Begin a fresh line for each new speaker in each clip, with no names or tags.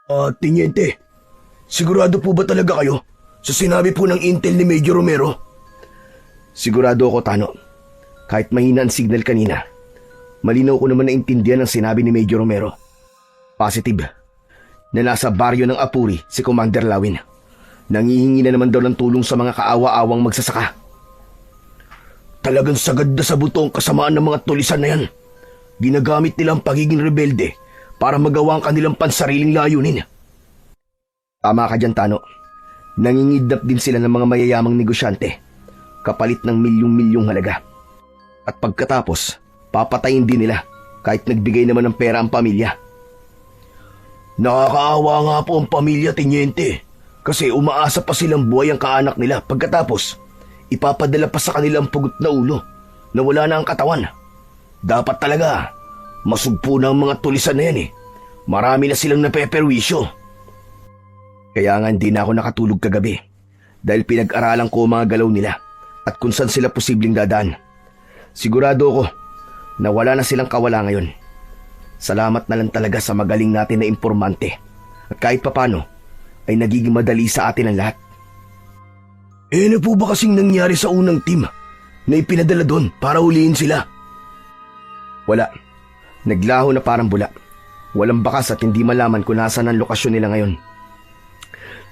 Tiniente, sigurado po ba talaga kayo sa sinabi po ng intel ni Major Romero?
Sigurado ako, Tano. Kahit mahina ang signal kanina, malinaw ko naman naintindihan ang sinabi ni Major Romero. Positive na nasa baryo ng Apuri si Commander Lawin. Nangihingi na naman daw ng tulong sa mga kaawa-awang magsasaka.
Talagang sagad na sa buto ang kasamaan ng mga tulisan na yan. Ginagamit nila ang pagiging rebelde para magawa ang kanilang pansariling layunin.
Tama ka dyan, Tano. Nangingidnap din sila ng mga mayayamang negosyante, kapalit ng milyong-milyong halaga. At pagkatapos, papatayin din nila kahit nagbigay naman ng pera ang pamilya.
Nakakaawa nga po ang pamilya, Tiniente, kasi umaasa pa silang buhay ang kaanak nila. Pagkatapos, ipapadala pa sa kanila ang pugot na ulo na wala na ang katawan. Dapat talaga, masugpo na ang mga tulisan na yan eh. Marami na silang napeperwisyo.
Kaya nga hindi na ako nakatulog kagabi dahil pinag-aralan ko ang mga galaw nila at kung saan sila posibleng dadaan. Sigurado ako na wala na silang kawala ngayon. Salamat na lang talaga sa magaling natin na impormante at kahit papano ay nagiging madali sa atin ang lahat.
Ano po ba kasing nangyari sa unang team na ipinadala doon para huliin sila?
Wala. Naglaho na parang bula. Walang bakas at hindi malaman kung nasaan ang lokasyon nila ngayon.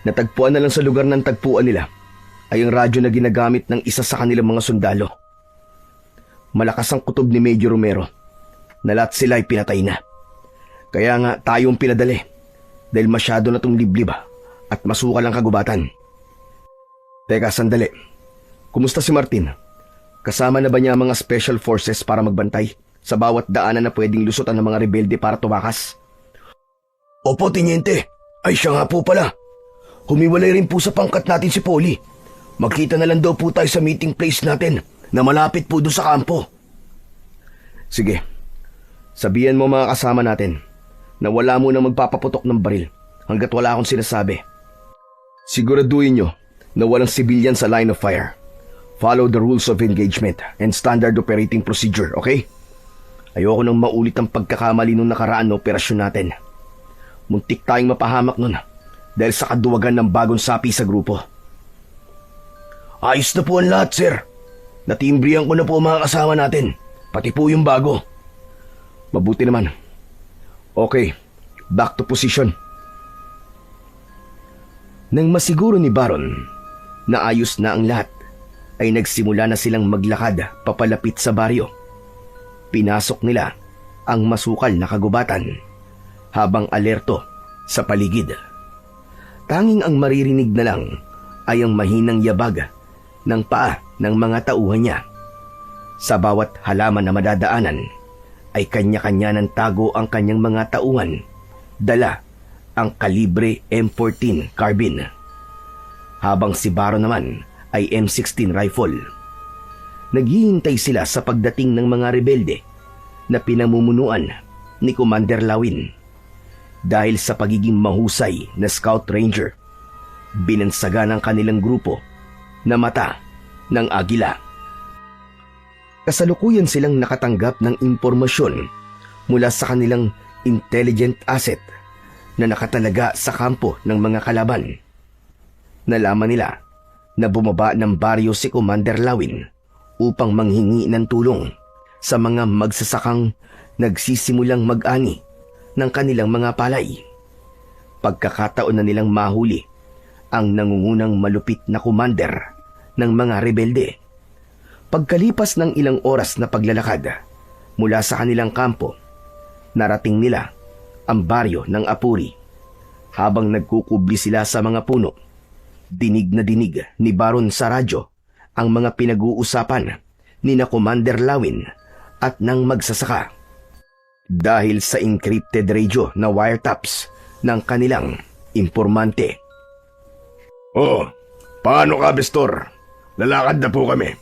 Natagpuan na lang sa lugar ng tagpuan nila ay ang radyo na ginagamit ng isa sa kanilang mga sundalo. Malakas ang kutob ni Major Romero na lahat sila ay pinatay na. Kaya nga tayo ang pinadali dahil masyado na itong liblib at masukal ang kagubatan. Teka, sandali. Kumusta si Martin? Kasama na ba niya ang mga special forces para magbantay sa bawat daanan na pwedeng lusutan ng mga rebelde para tumakas?
Opo, Tiniente. Ay siya nga po pala. Humiwalay rin po sa pangkat natin si Polly. Magkita na lang daw po tayo sa meeting place natin na malapit po doon sa kampo.
Sige. Sabihan mo mga kasama natin na wala mo na magpapaputok ng baril hanggat wala akong sinasabi. Siguraduhin nyo na walang civilian sa line of fire. Follow the rules of engagement and standard operating procedure, okay? Ayoko nang maulit ang pagkakamali nung nakaraan na operasyon natin. Muntik tayong mapahamak nun dahil sa kaduwagan ng bagong sapi sa grupo.
Ayos na po ang lahat, sir. Natimbrihan ko na po ang mga kasama natin, pati po yung bago.
Mabuti naman. Okay, back to position. Nang masiguro ni Baron na ayos na ang lahat, ay nagsimula na silang maglakad papalapit sa baryo. Pinasok nila ang masukal na kagubatan habang alerto sa paligid. Tanging ang maririnig na lang ay ang mahinang yabag ng paa ng mga tauhan niya. Sa bawat halaman na madadaanan ay kanya-kanya ng tago ang kanyang mga tauhan. Dala ang kalibre M14 carbine. Habang si Baron naman ay M16 rifle. Naghihintay sila sa pagdating ng mga rebelde na pinamumunuan ni Commander Lawin. Dahil sa pagiging mahusay na Scout Ranger, binansaga ng kanilang grupo na mata ng agila. Kasalukuyan silang nakatanggap ng impormasyon mula sa kanilang intelligent asset na nakatalaga sa kampo ng mga kalaban. Nalaman nila na bumaba ng baryo si Commander Lawin upang manghingi ng tulong sa mga magsasakang nagsisimulang mag-ani ng kanilang mga palay. Pagkakataon na nilang mahuli ang nangungunang malupit na commander ng mga rebelde. Pagkalipas ng ilang oras na paglalakad mula sa kanilang kampo, narating nila ang baryo ng Apuri. Habang nagkukubli sila sa mga puno, dinig na dinig ni Baron sa radyo ang mga pinag-uusapan ni na Commander Lawin at ng magsasaka. Dahil sa encrypted radio na wiretaps ng kanilang impormante.
Oh, paano ka, Bestor? Lalakad na po kami.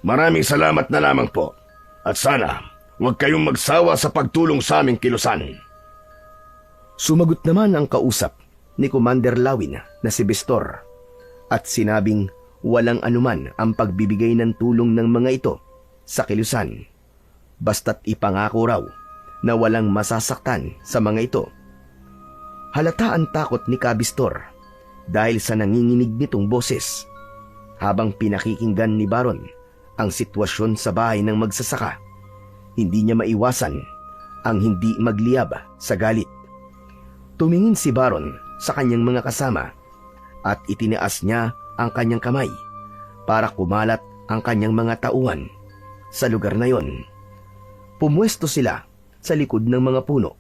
Maraming salamat na lamang po. At sana, huwag kayong magsawa sa pagtulong sa aming kilusan.
Sumagot naman ang kausap ni Commander Lawin na si Bestor at sinabing walang anuman ang pagbibigay ng tulong ng mga ito sa kilusan. Basta't ipangako raw na walang masasaktan sa mga ito. Halata ang takot ni Kabistor dahil sa nanginginig nitong boses. Habang pinakikinggan ni Baron ang sitwasyon sa bahay ng magsasaka, hindi niya maiwasan ang hindi magliyab sa galit. Tumingin si Baron sa kanyang mga kasama at itinaas niya ang kanyang kamay para kumalat ang kanyang mga tauhan sa lugar na yon. Pumwesto sila sa likod ng mga puno.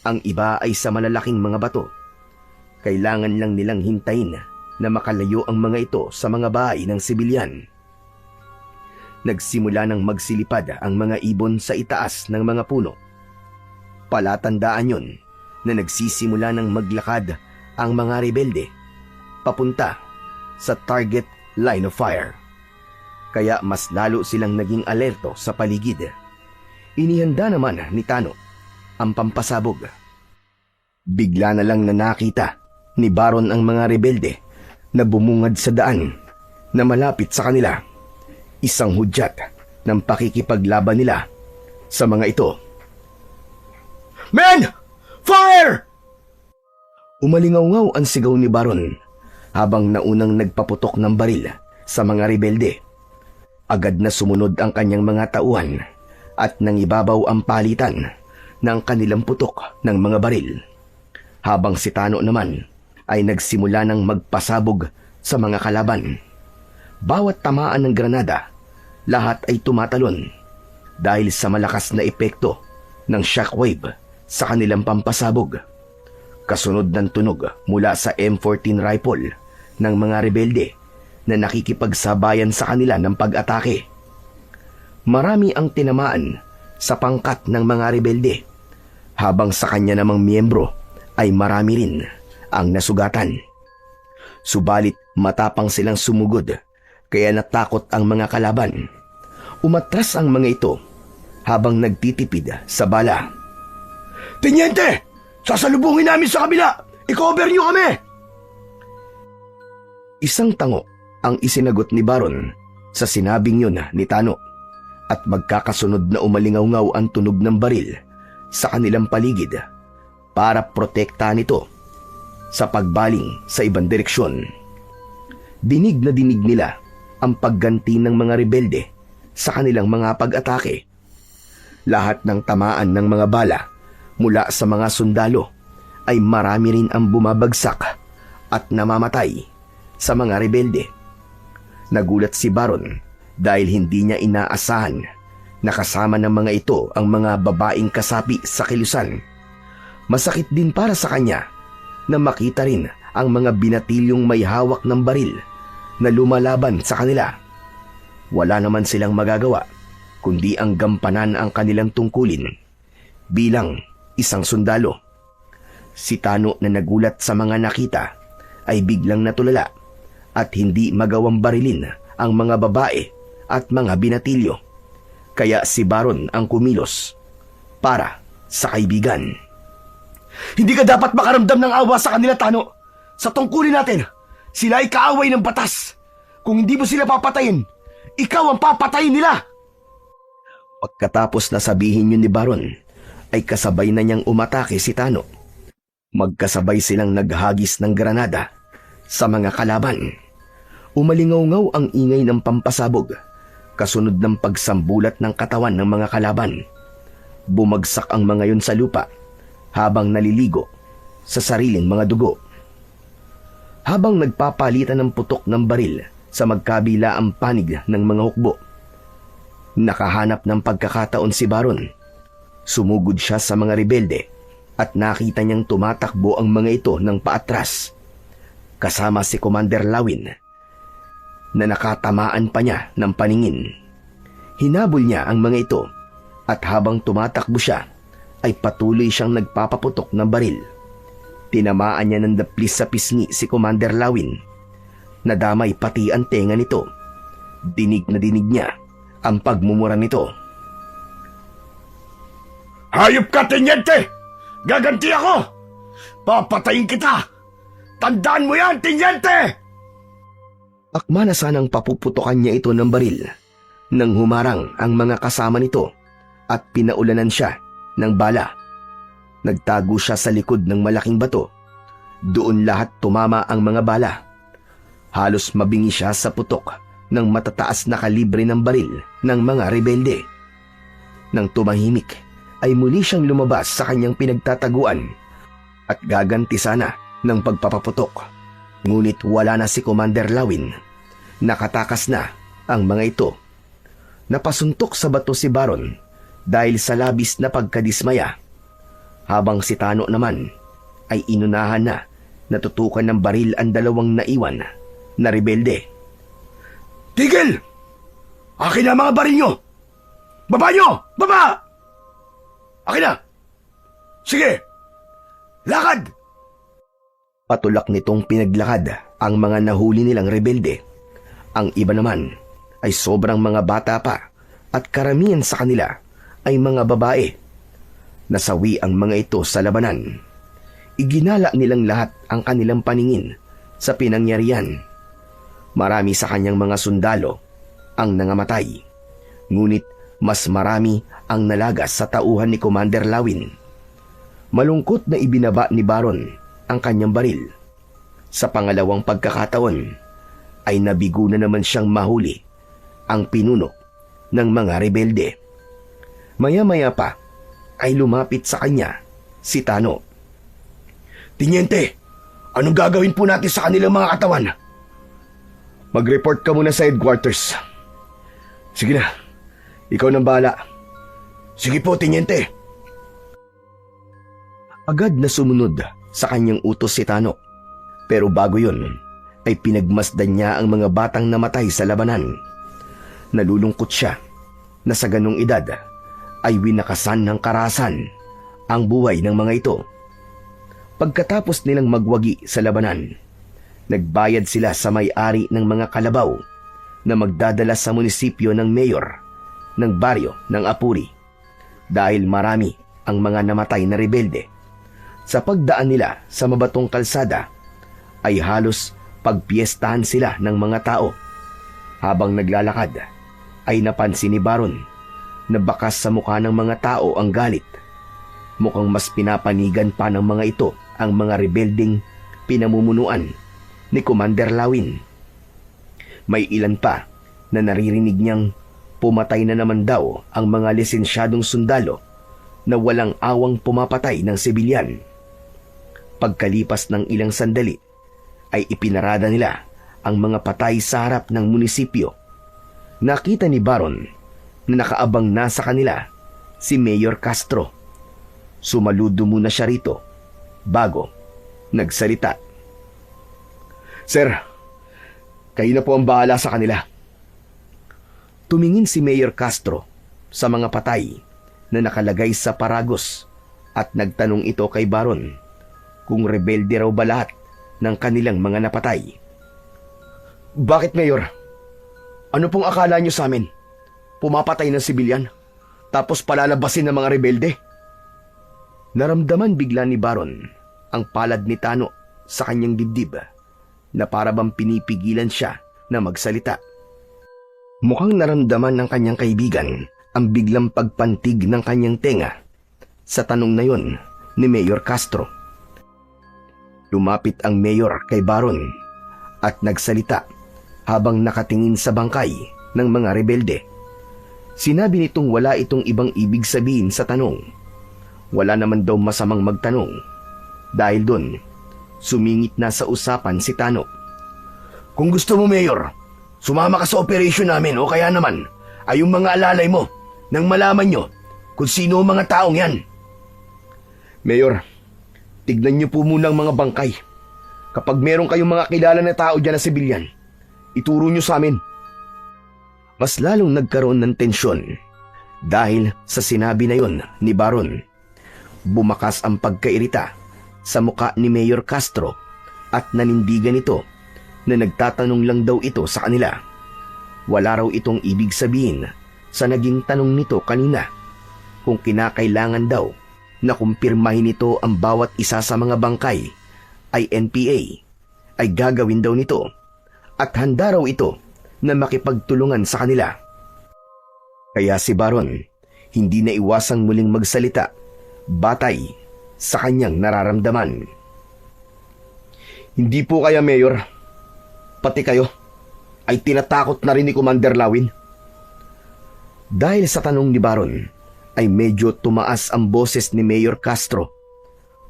Ang iba ay sa malalaking mga bato. Kailangan lang nilang hintayin na makalayo ang mga ito sa mga bahay ng sibilyan. Nagsimula nang magsilipad ang mga ibon sa itaas ng mga puno. Palatandaan yon na nagsisimula ng maglakad ang mga rebelde papunta sa target line of fire. Kaya mas lalo silang naging alerto sa paligid. Inihanda naman ni Tano ang pampasabog. Bigla na lang na nakita ni Baron ang mga rebelde na bumungad sa daan na malapit sa kanila. Isang hudyat ng pakikipaglaban nila sa mga ito.
Men! Fire!
Umalingaw-ngaw ang sigaw ni Baron habang naunang nagpaputok ng baril sa mga rebelde. Agad na sumunod ang kanyang mga tauhan at nangibabaw ang palitan ng kanilang putok ng mga baril. Habang si Tano naman ay nagsimula ng magpasabog sa mga kalaban. Bawat tamaan ng granada, lahat ay tumatalon dahil sa malakas na epekto ng shockwave sa kanilang pampasabog. Kasunod ng tunog mula sa M14 rifle ng mga rebelde na nakikipagsabayan sa kanila ng pag-atake. Marami ang tinamaan sa pangkat ng mga rebelde, habang sa kanya namang miyembro ay marami rin ang nasugatan. Subalit matapang silang sumugod, kaya natakot ang mga kalaban. Umatras ang mga ito habang nagtitipid sa bala.
Tenyente! Sasalubungin namin sa kabila! I-cover niyo kami!
Isang tango ang isinagot ni Baron sa sinabing yun ni Tano, at magkakasunod na umalingaw-ngaw ang tunog ng baril sa kanilang paligid para protektahan ito sa pagbaling sa ibang direksyon. Dinig na dinig nila ang pagganti ng mga rebelde sa kanilang mga pag-atake. Lahat ng tamaan ng mga bala mula sa mga sundalo ay marami rin ang bumabagsak at namamatay sa mga rebelde. Nagulat si Baron dahil hindi niya inaasahan na kasama ng mga ito ang mga babaeng kasapi sa kilusan. Masakit din para sa kanya na makita rin ang mga binatilyong may hawak ng baril na lumalaban sa kanila. Wala naman silang magagawa kundi ang gampanan ang kanilang tungkulin bilang isang sundalo. Si Tano na nagulat sa mga nakita ay biglang natulala at hindi magawang barilin ang mga babae at mga binatilyo. Kaya si Baron ang kumilos para sa kaibigan.
Hindi ka dapat makaramdam ng awa sa kanila, Tano. Sa tungkulin natin, sila ay kaaway ng batas. Kung hindi mo sila papatayin, ikaw ang papatayin nila.
Pagkatapos na sabihin yun ni Baron, ay kasabay na niyang umatake si Tano. Magkasabay silang naghagis ng granada sa mga kalaban. Umalingaw-ngaw ang ingay ng pampasabog, kasunod ng pagsambulat ng katawan ng mga kalaban. Bumagsak ang mga yun sa lupa habang naliligo sa sariling mga dugo. Habang nagpapalitan ng putok ng baril sa magkabila ang panig ng mga hukbo, nakahanap ng pagkakataon si Baron. Sumugod siya sa mga rebelde at nakita niyang tumatakbo ang mga ito ng paatras, kasama si Commander Lawin na nakatamaan pa niya ng paningin. Hinabol niya ang mga ito at habang tumatakbo siya ay patuloy siyang nagpapaputok ng baril. Tinamaan niya ng daplis sa pisngi si Commander Lawin. Nadamay pati ang tenga nito. Dinig na dinig niya ang pagmumura nito.
Hayop ka, Tenyente! Gaganti ako! Papatayin kita! Tandaan mo yan, Tenyente!
Akma na sanang papuputokan niya ito ng baril nang humarang ang mga kasama nito at pinaulanan siya ng bala. Nagtago siya sa likod ng malaking bato. Doon lahat tumama ang mga bala. Halos mabingi siya sa putok ng matataas na kalibre ng baril ng mga rebelde. Nang tumahimik, ay muli siyang lumabas sa kanyang pinagtataguan at gaganti sana ng pagpapaputok. Ngunit wala na si Commander Lawin. Nakatakas na ang mga ito. Napasuntok sa bato si Baron dahil sa labis na pagkadismaya, habang si Tano naman ay inunahan na natutukan ng baril ang dalawang naiwan na rebelde.
Tigil! Akin na mga baril nyo! Baba nyo! Baba! Akin na! Sige! Lakad!
Patulak nitong pinaglakad ang mga nahuli nilang rebelde. Ang iba naman ay sobrang mga bata pa at karamihan sa kanila ay mga babae. Nasawi ang mga ito sa labanan. Iginala nilang lahat ang kanilang paningin sa pinangyarihan. Marami sa kanyang mga sundalo ang nangamatay. Ngunit mas marami ang nalagas sa tauhan ni Commander Lawin. Malungkot na ibinaba ni Baron ang kanyang baril. Sa pangalawang pagkakataon ay nabigo na naman siyang mahuli ang pinuno ng mga rebelde. Maya-maya pa ay lumapit sa kanya si Tano.
Tiniente, anong gagawin po natin sa kanilang mga katawan? Mag-report ka muna sa headquarters. Sige na, ikaw nang bahala. Sige po, Tiniente.
Agad na sumunod sa kanyang utos si Tano. Pero bago yun, ay pinagmasdan niya ang mga batang namatay sa labanan. Nalulungkot siya na sa ganong edad ay winakasan ng karahasan ang buhay ng mga ito. Pagkatapos nilang magwagi sa labanan, nagbayad sila sa may-ari ng mga kalabaw na magdadala sa munisipyo ng mayor ng baryo ng Apuri dahil marami ang mga namatay na rebelde. Sa pagdaan nila sa mabatong kalsada ay halos pagpiestahan sila ng mga tao. Habang naglalakad ay napansin ni Baron na bakas sa mukha ng mga tao ang galit. Mukhang mas pinapanigan pa ng mga ito ang mga rebelding pinamumunuan ni Commander Lawin. May ilan pa na naririnig niyang pumatay na naman daw ang mga lisensyadong sundalo na walang awang pumapatay ng sibilyan. Pagkalipas ng ilang sandali ay ipinarada nila ang mga patay sa harap ng munisipyo. Nakita ni Baron na nakaabang na sa kanila si Mayor Castro. Sumaludo muna siya rito bago nagsalita.
Sir, kayo na po ang bahala sa kanila.
Tumingin si Mayor Castro sa mga patay na nakalagay sa paragos at nagtanong ito kay Baron kung rebelde raw ba lahat ng kanilang mga napatay.
Bakit, Mayor? Ano pong akala niyo sa amin? Pumapatay ng sibilyan, tapos palalabasin ng mga rebelde?
Naramdaman bigla ni Baron ang palad ni Tano sa kanyang dibdib na para bang pinipigilan siya na magsalita. Mukhang naramdaman ng kanyang kaibigan ang biglang pagpantig ng kanyang tenga sa tanong na yon ni Mayor Castro. Lumapit ang mayor kay Baron at nagsalita habang nakatingin sa bangkay ng mga rebelde. Sinabi nitong wala itong ibang ibig sabihin sa tanong. Wala naman daw masamang magtanong. Dahil doon, sumingit na sa usapan si Tano.
Kung gusto mo, Mayor, sumama ka sa operasyon namin o kaya naman ay yung mga alalay mo nang malaman nyo kung sino ang mga taong yan. Mayor, tignan niyo po muna ang mga bangkay. Kapag meron kayong mga kilala na tao dyan na sibilyan, ituro niyo sa amin.
Mas lalong nagkaroon ng tensyon dahil sa sinabi na yon ni Baron. Bumakas ang pagkairita sa muka ni Mayor Castro at nanindigan ito na nagtatanong lang daw ito sa kanila. Wala raw itong ibig sabihin sa naging tanong nito kanina. Kung kinakailangan daw na kumpirmahin nito ang bawat isa sa mga bangkay ay NPA, ay gagawin daw nito at handa raw ito na makipagtulungan sa kanila. Kaya si Baron hindi na iwasang muling magsalita batay sa kanyang nararamdaman. Hindi po kaya, Mayor, pati kayo ay tinatakot na rin ni Commander Lawin? Dahil sa tanong ni Baron, ay medyo tumaas ang boses ni Mayor Castro.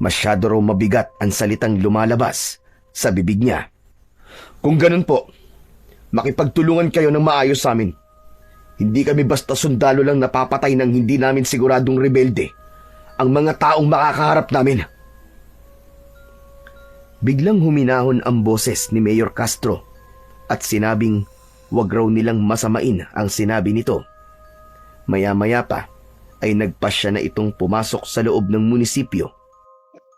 Masyado raw mabigat ang salitang lumalabas sa bibig niya. Kung ganun po, makipagtulungan kayo ng maayos sa amin. Hindi kami basta sundalo lang napapatay ng hindi namin siguradong rebelde ang mga taong makakaharap namin. Biglang huminahon ang boses ni Mayor Castro at sinabing wag raw nilang masamain ang sinabi nito. Maya-maya pa ay nagpasya na itong pumasok sa loob ng munisipyo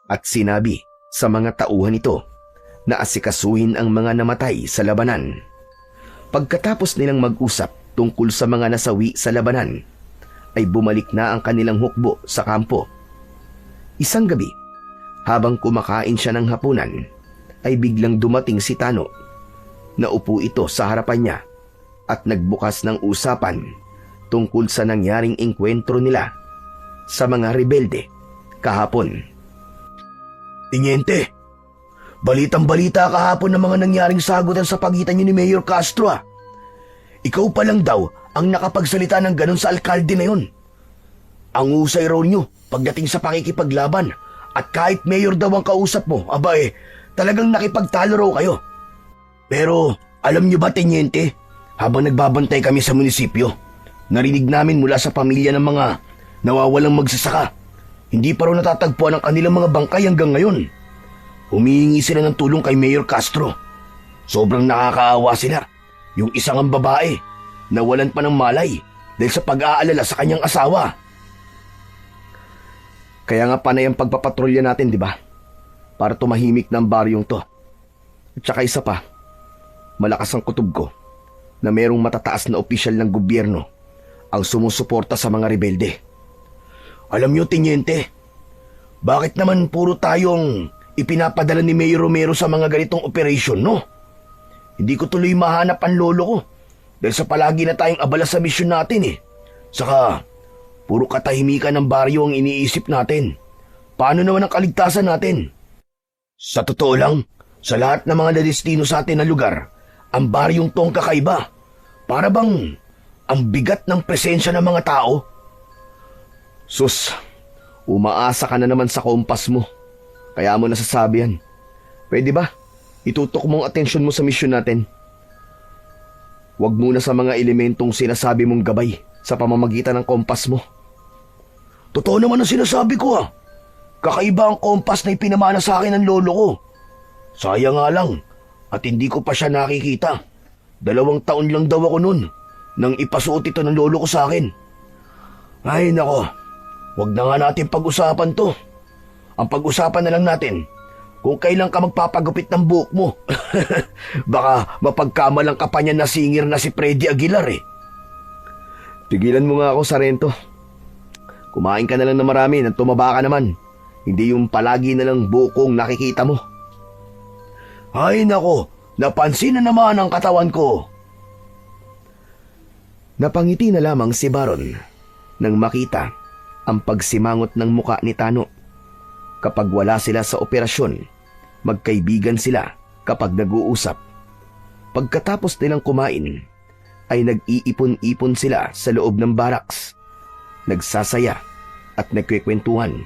at sinabi sa mga tauhan nito na asikasuhin ang mga namatay sa labanan. Pagkatapos nilang mag-usap tungkol sa mga nasawi sa labanan, ay bumalik na ang kanilang hukbo sa kampo. Isang gabi, habang kumakain siya ng hapunan, ay biglang dumating si Tano. Naupo ito sa harapan niya at nagbukas ng usapan tungkol sa nangyaring engkwentro nila sa mga rebelde kahapon.
Tiniente, balitang-balita kahapon ng mga nangyaring sagutan sa pagitan niyo ni Mayor Castro. Ikaw pa lang daw ang nakapagsalita ng ganon sa alkalde na yun. Ang usay raw niyo pagdating sa pakikipaglaban at kahit mayor daw ang kausap mo, talagang nakipagtalo raw kayo. Pero alam niyo ba, Teniente, habang nagbabantay kami sa munisipyo, narinig namin mula sa pamilya ng mga nawawalang magsasaka. Hindi pa raw natatagpuan ang kanilang mga bangkay hanggang ngayon. Humihingi sila ng tulong kay Mayor Castro. Sobrang nakakaawa sila. Yung isang ang babae, nawalan pa ng malay dahil sa pag-aalala sa kanyang asawa.
Kaya nga panay ang pagpapatrolya natin, di ba? Para tumahimik na ang baryong to. At saka isa pa, malakas ang kutob ko na merong matataas na opisyal ng gobyerno ang sumusuporta sa mga rebelde.
Alam niyo, Teniente, bakit naman puro tayong ipinapadala ni Mayor Romero sa mga ganitong operasyon, no? Hindi ko tuloy mahanap ang lolo ko dahil sa palagi na tayong abala sa misyon natin. Saka, puro katahimikan ng baryo ang iniisip natin. Paano naman ang kaligtasan natin? Sa totoo lang, sa lahat ng mga nadestino sa atin na lugar, ang baryong tong kakaiba. Para bang ang bigat ng presensya ng mga tao?
Sus, umaasa ka na naman sa kompas mo. Kaya mo nasasabi yan. Pwede ba? Itutok mo ang atensyon mo sa misyon natin. Huwag muna sa mga elementong sinasabi mong gabay sa pamamagitan ng kompas mo.
Totoo naman ang sinasabi ko. Kakaiba ang kompas na ipinamana sa akin ng lolo ko. Sayang nga lang at hindi ko pa siya nakikita. 2 taon lang daw ako nun nang ipasuot ito ng lolo ko sa akin. Ay nako, huwag na nga natin pag-usapan to. Ang pag-usapan na lang natin kung kailan ka magpapagupit ng buhok mo. Baka mapagkamalang ka pa niya na singir na si Freddy Aguilar.
Tigilan mo nga ako, Sarento. Kumain ka na lang na marami nang tumaba ka naman. Hindi yung palagi na lang bukong nakikita mo.
Ay nako, napansin na naman ang katawan ko.
Napangiti na lamang si Baron nang makita ang pagsimangot ng muka ni Tano. Kapag wala sila sa operasyon, magkaibigan sila kapag nag-uusap. Pagkatapos nilang kumain, ay nag-iipon-ipon sila sa loob ng barracks. Nagsasaya at nagkwekwentuhan.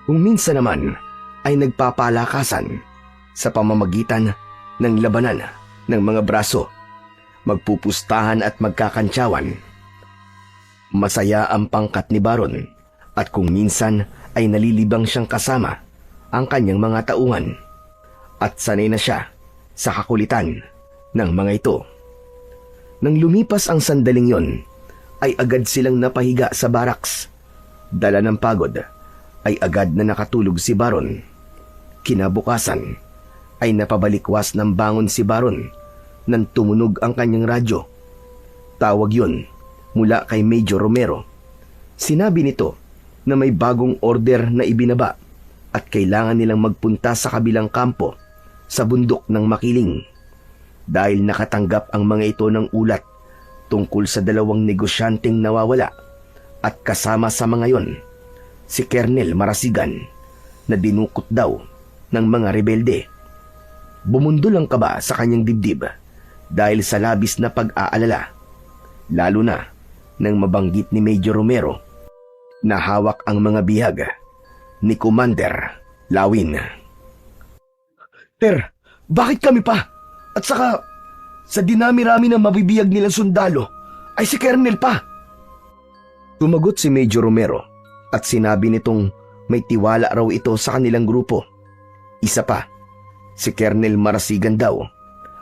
Kung minsan naman ay nagpapalakasan sa pamamagitan ng labanan ng mga braso, magpupustahan at magkakantsawan. Masaya ang pangkat ni Baron at kung minsan ay nalilibang siyang kasama ang kanyang mga tauhan at sanay na siya sa kakulitan ng mga ito. Nang lumipas ang sandaling yon, ay agad silang napahiga sa barracks. Dala ng pagod, ay agad na nakatulog si Baron. Kinabukasan, ay napabalikwas ng bangon si Baron nang tumunog ang kanyang radyo. Tawag yon mula kay Major Romero. Sinabi nito na may bagong order na ibinaba at kailangan nilang magpunta sa kabilang kampo sa bundok ng Makiling dahil nakatanggap ang mga ito ng ulat tungkol sa 2 negosyanteng nawawala at kasama sa mga yon si Colonel Marasigan na dinukot daw ng mga rebelde. Bumundol ang kaba sa kanyang dibdib dahil sa labis na pag-aalala, lalo na nang mabanggit ni Major Romero na hawak ang mga bihag ni Commander Lawin.
Ter, bakit kami pa? At saka, sa dinami-rami ng mabibiyag nilang sundalo, ay si Colonel pa.
Tumagot si Major Romero at sinabi nitong may tiwala raw ito sa kanilang grupo. Isa pa, si Colonel Marasigan daw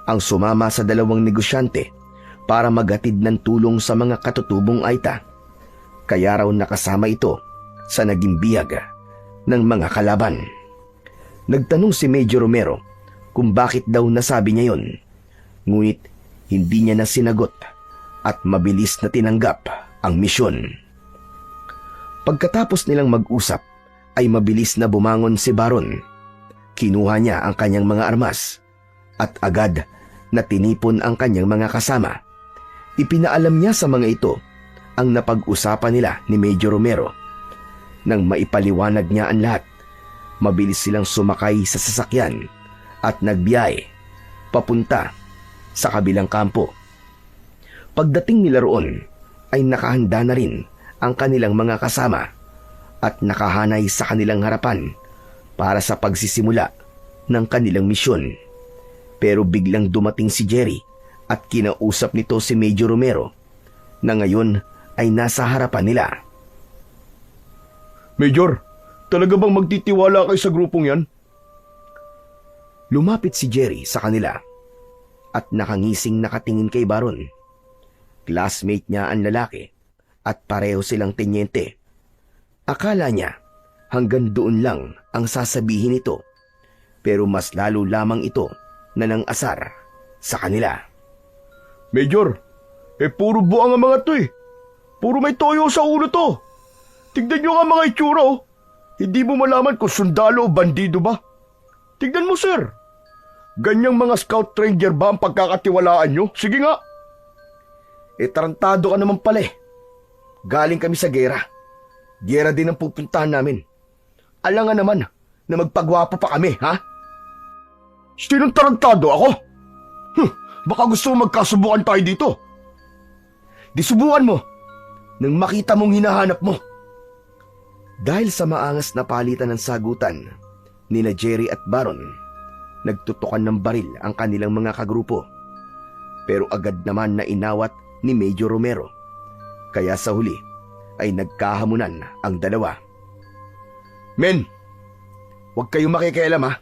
ang sumama sa dalawang negosyante para maghatid ng tulong sa mga katutubong Aita. Kaya raw nakasama ito sa naging biyag ng mga kalaban. Nagtanong si Major Romero kung bakit daw nasabi niya yon. Ngunit hindi niya na sinagot at mabilis na tinanggap ang misyon. Pagkatapos nilang mag-usap ay mabilis na bumangon si Baron. Kinuha niya ang kanyang mga armas at agad na tinipon ang kanyang mga kasama. Ipinaalam niya sa mga ito ang napag-usapan nila ni Major Romero. Nang maipaliwanag niya ang lahat, mabilis silang sumakay sa sasakyan at nagbiyahe papunta sa kabilang kampo. Pagdating nila roon ay nakahanda na rin ang kanilang mga kasama at nakahanay sa kanilang harapan para sa pagsisimula ng kanilang misyon. Pero biglang dumating si Jerry at kinausap nito si Major Romero na ngayon ay nasa harapan nila.
Major, talaga bang magtitiwala kayo sa grupong yan?
Lumapit si Jerry sa kanila at nakangising nakatingin kay Baron. Classmate niya ang lalaki at pareho silang tenyente. Akala niya hanggang doon lang ang sasabihin nito, pero mas lalo lamang ito na nang asar sa kanila.
Major, puro buang ang mga to eh. Puro may toyo sa ulo to. Tignan nyo nga mga itsura oh. Hindi mo malaman kung sundalo o bandido ba. Tignan mo sir. Ganyang mga scout ranger ba ang pagkakatiwalaan nyo? Sige nga.
Tarantado ka naman pala eh. Galing kami sa gera. Gera din ang pupuntahan namin. Alangan naman na magpagwapo pa kami, ha?
Sinong tarantado ako? Baka gusto mo magkasubukan tayo dito.
Di subukan mo nang makita mong hinahanap mo. Dahil sa maangas na palitan ng sagutan nina Jerry at Baron, nagtutukan ng baril ang kanilang mga kagrupo. Pero agad naman na inawat ni Major Romero. Kaya sa huli ay nagkahamunan ang dalawa.
Men, huwag kayong makikialam ha.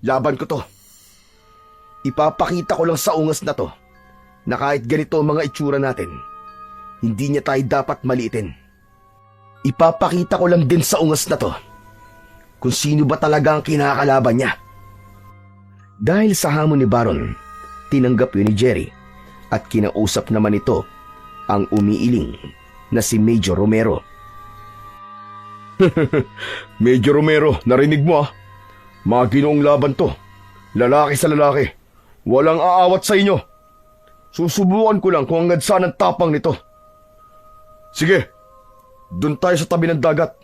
Laban ko to. Ipapakita ko lang sa ungas na to na kahit ganito ang mga itsura natin, hindi niya tayo dapat maliitin. Ipapakita ko lang din sa ungas na to kung sino ba talaga ang kinakalaban niya.
Dahil sa hamon ni Baron, tinanggap yun ni Jerry at kinausap naman ito ang umiiling na si Major Romero.
Major Romero, narinig mo ah. Mga ginoong laban to. Lalaki sa lalaki. Walang aawat sa inyo. Susubukan ko lang kung hanggang saan ang tapang nito. Sige, dun tayo sa tabi ng dagat.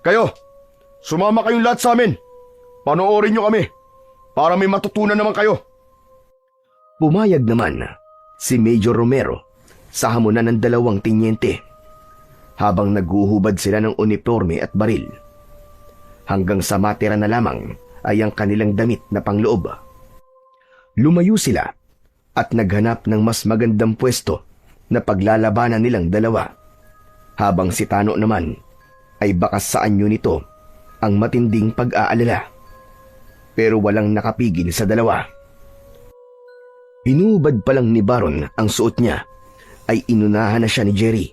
Kayo, sumama kayong lahat sa amin. Panoorin nyo kami para may matutunan naman kayo.
Pumayag naman si Major Romero sa hamunan ng dalawang tenyente habang naghuhubad sila ng uniforme at baril. Hanggang sa matira na lamang ay ang kanilang damit na pangloob. Lumayo sila at naghanap ng mas magandang pwesto na paglalabanan nilang dalawa, habang si Tano naman ay bakas sa anyo nito ang matinding pag-aalala. Pero walang nakapigil sa dalawa. Hinubad pa lang ni Baron ang suot niya ay inunahan na siya ni Jerry.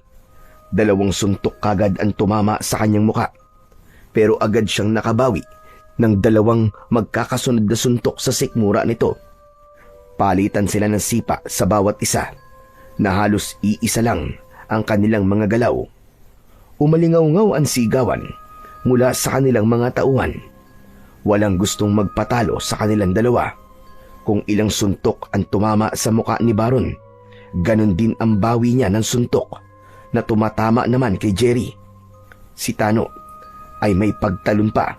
2 suntok kagad ang tumama sa kanyang muka, pero agad siyang nakabawi ng 2 magkakasunod na suntok sa sikmura nito. Palitan sila ng sipa sa bawat isa na halos iisa lang ang kanilang mga galaw. Umalingaw-ngaw ang sigawan mula sa kanilang mga tauhan. Walang gustong magpatalo sa kanilang dalawa. Kung ilang suntok ang tumama sa muka ni Baron, ganon din ang bawi niya ng suntok na tumatama naman kay Jerry. Si Tano ay may pagtalon pa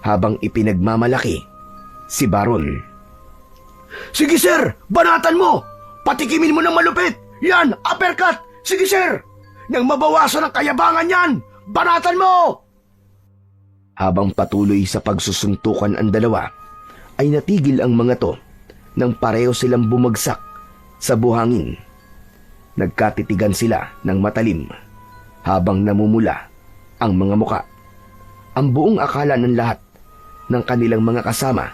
habang ipinagmamalaki si Baron.
Sige sir, banatan mo! Patikimin mo ng malupit! Yan, uppercut! Sige sir! Nang mabawasan ang kayabangan yan, banatan mo!
Habang patuloy sa pagsusuntukan ang dalawa, ay natigil ang mga to nang pareho silang bumagsak sa buhangin. Nagkatitigan sila ng matalim habang namumula ang mga muka. Ang buong akala ng lahat ng kanilang mga kasama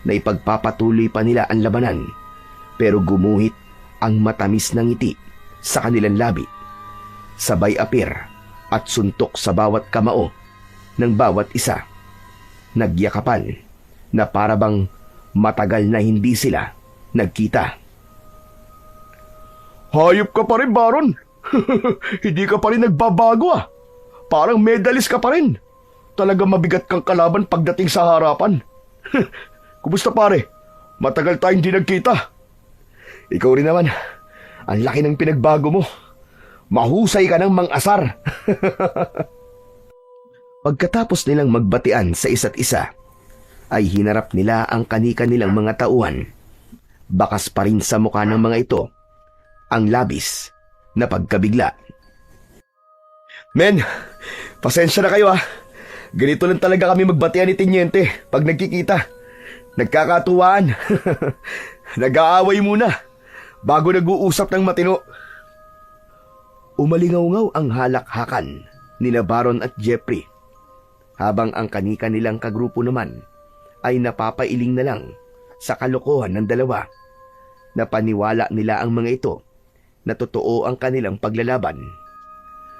na ipagpapatuloy pa nila ang labanan, pero gumuhit ang matamis na ngiti sa kanilang labi. Sabay apir at suntok sa bawat kamao ng bawat isa. Nagyakapan na parabang matagal na hindi sila nagkita.
Hayop ka pa rin, Baron! Hindi ka pa rin nagbabago ah! Parang medalist ka pa rin! Talaga mabigat kang kalaban pagdating sa harapan. Kumusta pare? Matagal tayong hindi nagkita.
Ikaw rin naman. Ang laki ng pinagbago mo. Mahusay ka ng mang-asar. Pagkatapos nilang magbatian sa isa't isa, ay hinarap nila ang kani-kanilang mga tauhan. Bakas pa rin sa mukha ng mga ito ang labis na pagkabigla.
Men, pasensya na kayo ah. Ganito lang talaga kami magbatian ni Teniente pag nagkikita. Nagkakatuwaan. Nag-aaway muna bago nag-uusap ng matino.
Umalingaw-ngaw ang halakhakan nila Baron at Jeffrey, habang ang kani-kanilang kagrupo naman ay napapailing na lang sa kalokohan ng dalawa. Napaniwala nila ang mga ito na totoo ang kanilang paglalaban.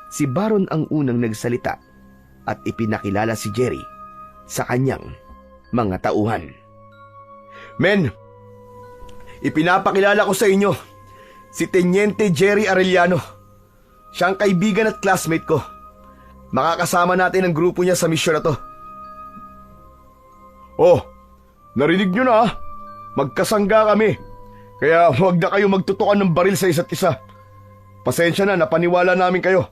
Si Baron ang unang nagsalita at ipinakilala si Jerry sa kanyang mga tauhan.
Men, ipinapakilala ko sa inyo si Teniente Jerry Arellano. Siya ang kaibigan at classmate ko. Makakasama natin ang grupo niya sa misyon na to. Oh, narinig nyo na ah. Magkasangga kami. Kaya huwag na kayo magtutukan ng baril sa isa't isa. Pasensya na, napaniwala namin kayo.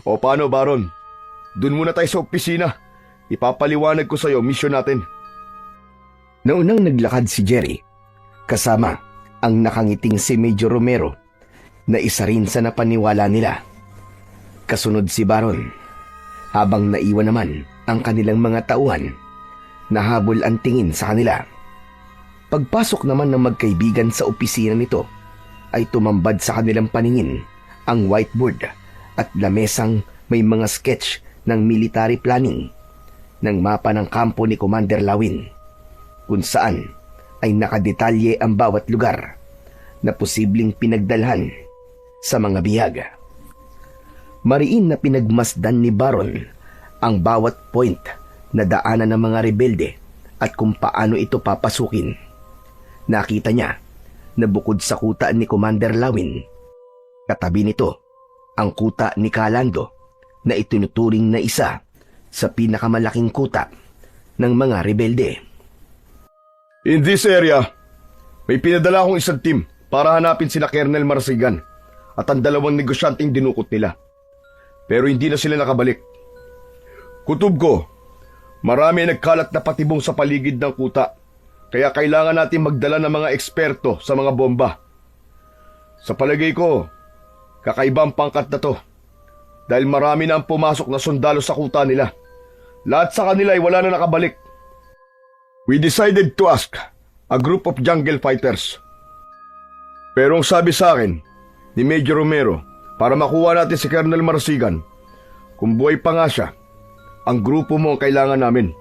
O paano, Baron? Doon muna tayo sa opisina. Ipapaliwanag ko sa iyo misyon natin.
Naunang naglakad si Jerry, kasama ang nakangiting si Major Romero, na isa rin sa napaniwala nila. Kasunod si Baron, habang naiwan naman ang kanilang mga tauhan. Nahabol ang tingin sa kanila. Pagpasok naman ng magkaibigan sa opisina nito, ay tumambad sa kanilang paningin ang whiteboard at lamesang may mga sketch ng military planning ng mapa ng kampo ni Commander Lawin, kung saan ay nakadetalye ang bawat lugar na posibleng pinagdalhan sa mga bihag. Mariin na pinagmasdan ni Baron ang bawat point na daanan ng mga rebelde at kung paano ito papasukin. Nakita niya na bukod sa kuta ni Commander Lawin, katabi nito ang kuta ni Calando na itinuturing na isa sa pinakamalaking kuta ng mga rebelde.
In this area, may pinadala akong isang team para hanapin sina Colonel Marsigan at ang dalawang negosyanteng dinukot nila. Pero hindi na sila nakabalik. Kutob ko, marami ang nagkalat na patibong sa paligid ng kuta, kaya kailangan natin magdala ng mga eksperto sa mga bomba. Sa palagay ko, kakaibang pangkat na to, dahil marami na ang pumasok na sundalo sa kuta nila. Lahat sa kanila ay wala na nakabalik. We decided to ask a group of jungle fighters. Pero ang sabi sa akin ni Major Romero, para makuha natin si Colonel Marsigan, kung buhay pa nga siya, ang grupo mo ang kailangan namin.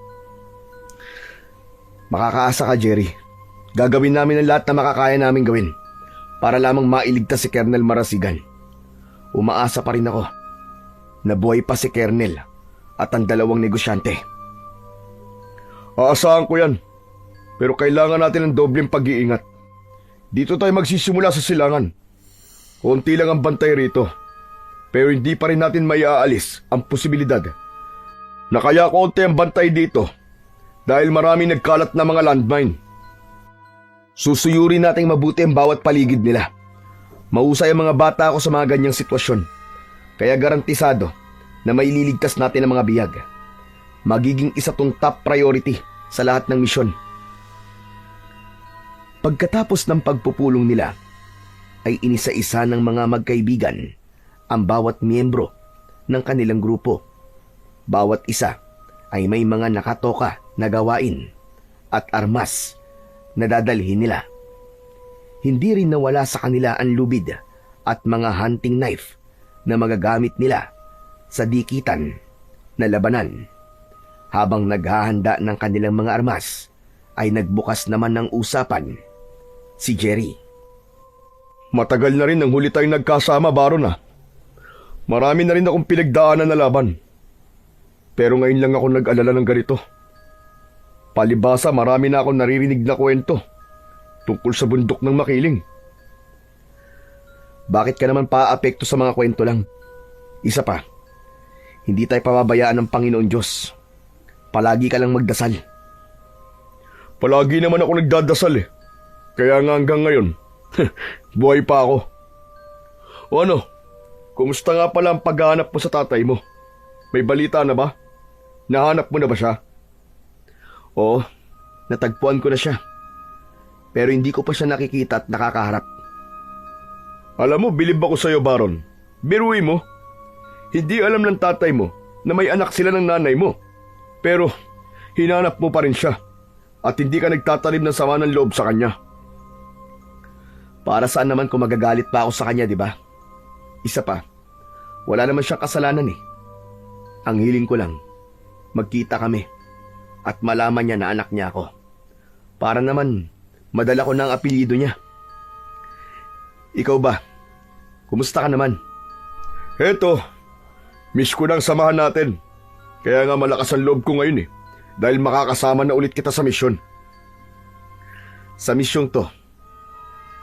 Makakaasa ka, Jerry. Gagawin namin ang lahat na makakaya namin gawin para lamang mailigtas si Colonel Marasigan. Umaasa pa rin ako na buhay pa si Colonel at ang dalawang negosyante.
Aasahan ko yan. Pero kailangan natin ng dobleng pag-iingat. Dito tayo magsisimula sa silangan. Konti lang ang bantay rito. Pero hindi pa rin natin maiaalis ang posibilidad na kaya konti ang bantay dito dahil marami nagkalat na mga landmine.
Susuyurin nating mabuti ang bawat paligid nila. Mahusay ang mga bata ako sa mga ganyang sitwasyon. Kaya garantisado na maililigtas natin ang mga biyag. magiging isa tong top priority sa lahat ng misyon. Pagkatapos ng pagpupulong nila, ay inisa-isa ng mga magkaibigan ang bawat miyembro ng kanilang grupo. Bawat isa ay may mga nakatoka na gawain at armas na dadalhin nila. Hindi rin nawala sa kanila ang lubid at mga hunting knife na magagamit nila sa dikitan na labanan. Habang naghahanda ng kanilang mga armas, ay nagbukas naman ng usapan si Jerry.
Matagal na rin nang huli tayong nagkasama, Baron. Marami na rin akong pinagdaanan na laban. Pero ngayon lang ako nag-alala ng ganito. Palibasa, marami na akong naririnig na kwento tungkol sa bundok ng Makiling.
Bakit ka naman paapekto sa mga kwento lang? Isa pa, hindi tayo pababayaan ng Panginoon Diyos. Palagi ka lang magdasal.
Palagi naman ako nagdadasal eh. Kaya nga hanggang ngayon, buhay pa ako. O ano, kumusta nga pala ang paghahanap mo sa tatay mo? May balita na ba? Nahanap mo na ba siya?
Oo, natagpuan ko na siya. Pero hindi ko pa siya nakikita at nakakaharap.
Alam mo, bilib ako sa'yo, Baron. Biruin mo. Hindi alam ng tatay mo na may anak sila ng nanay mo. Pero, hinanap mo pa rin siya. At hindi ka nagtatanim ng sama ng loob sa kanya.
Para saan naman kung magagalit pa ako sa kanya, di ba? Isa pa, wala naman siyang kasalanan eh. Ang hiling ko lang, magkita kami at malaman niya na anak niya ako. Para naman, madala ko na ang apelyido niya. Ikaw ba? Kumusta ka naman?
Eto, miss ko nang samahan natin. Kaya nga malakas ang loob ko ngayon eh. Dahil makakasama na ulit kita sa misyon.
Sa misyong to,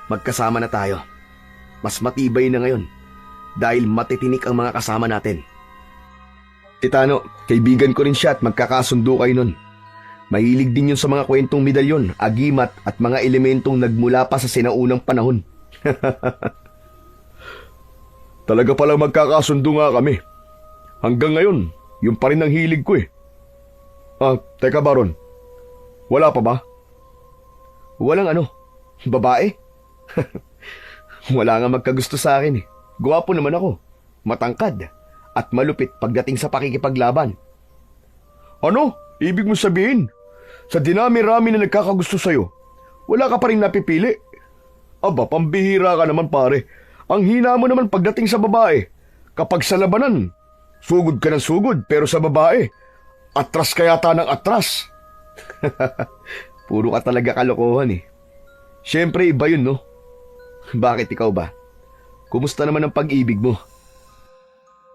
magkasama na tayo. Mas matibay na ngayon dahil matitinik ang mga kasama natin. Titano, kaibigan ko rin siya at magkakasundo kayo nun. Mahilig din yun sa mga kwentong medalyon, agimat at mga elementong nagmula pa sa sinaunang panahon.
Talaga palang magkakasundo nga kami. Hanggang ngayon, yun pa rin ang hilig ko eh. Teka Baron, wala pa ba?
Walang ano, babae? Wala nga magkagusto sa akin eh. Gwapo naman ako, matangkad, at malupit pagdating sa pakikipaglaban.
Ano? Ibig mo sabihin, sa dinami-rami na nagkakagusto sa'yo, wala ka pa rin napipili? Aba, pambihira ka naman pare. Ang hina mo naman pagdating sa babae. Kapag sa labanan, sugod ka ng sugod, pero sa babae, atras ka yata ng atras.
Puro ka talaga kalokohan eh. Siyempre iba yun no? Bakit ikaw ba? Kumusta naman ang pag-ibig mo?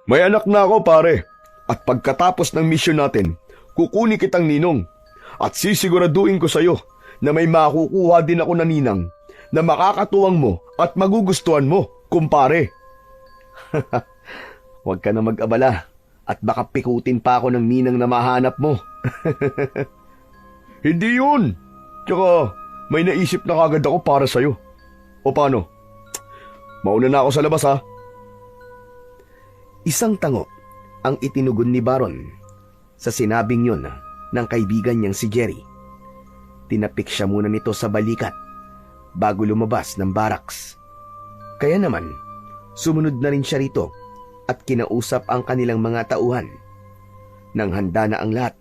May anak na ako pare. At pagkatapos ng misyon natin, kukunin kitang ninong. At sisiguraduhin ko sa'yo na may makukuha din ako na ninang na makakatuwang mo at magugustuhan mo, kumpare.
Huwag ka na mag-abala at baka pikutin pa ako ng ninang na mahanap mo.
Hindi yun. Tsaka may naisip na kagad ako para sa'yo. O paano? Mauna na ako sa labas ha.
Isang tango ang itinugon ni Baron sa sinabing yun ng kaibigan niyang si Jerry. Tinapik siya muna nito sa balikat bago lumabas ng barracks. Kaya naman, sumunod na rin siya rito at kinausap ang kanilang mga tauhan. Nang handa na ang lahat,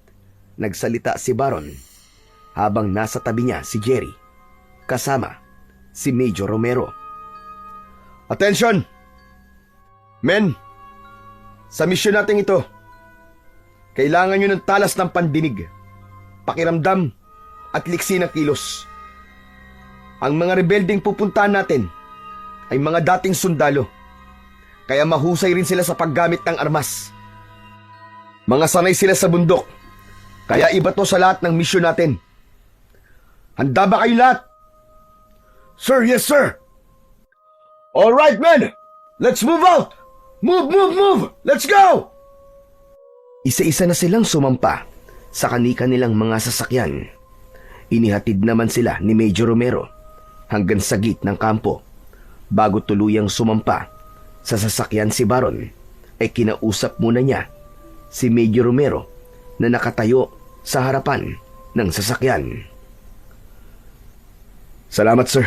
nagsalita si Baron habang nasa tabi niya si Jerry kasama si Major Romero.
Attention! Men, sa misyon natin ito, kailangan nyo ng talas ng pandinig, pakiramdam at liksi ng kilos. Ang mga rebelding pupuntahan natin ay mga dating sundalo, kaya mahusay rin sila sa paggamit ng armas. Mga sanay sila sa bundok, kaya iba to sa lahat ng misyon natin. Handa ba kayo lahat? Sir, yes sir! All right men, let's move out! Move, move, move! Let's go!
Isa-isa na silang sumampa sa kani-kanilang mga sasakyan. Inihatid naman sila ni Major Romero hanggang sa gate ng kampo. Bago tuluyang sumampa sa sasakyan si Baron, ay kinausap muna niya si Major Romero na nakatayo sa harapan ng sasakyan.
Salamat, sir.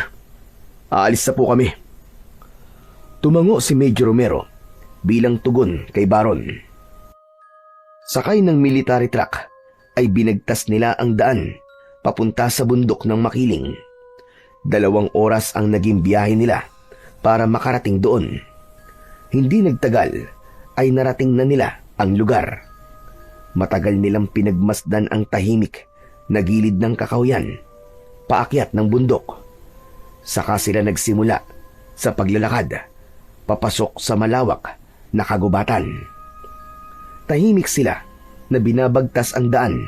Aalis na po kami.
Tumango si Major Romero bilang tugon kay Baron. Sakay ng military truck ay binagtas nila ang daan papunta sa bundok ng Makiling. 2 oras ang naging biyahe nila para makarating doon. Hindi nagtagal ay narating na nila ang lugar. Matagal nilang pinagmasdan ang tahimik na gilid ng kakahuyan, paakyat ng bundok. Saka sila nagsimula sa paglalakad, papasok sa malawak na kagubatan. Tahimik sila na binabagtas ang daan.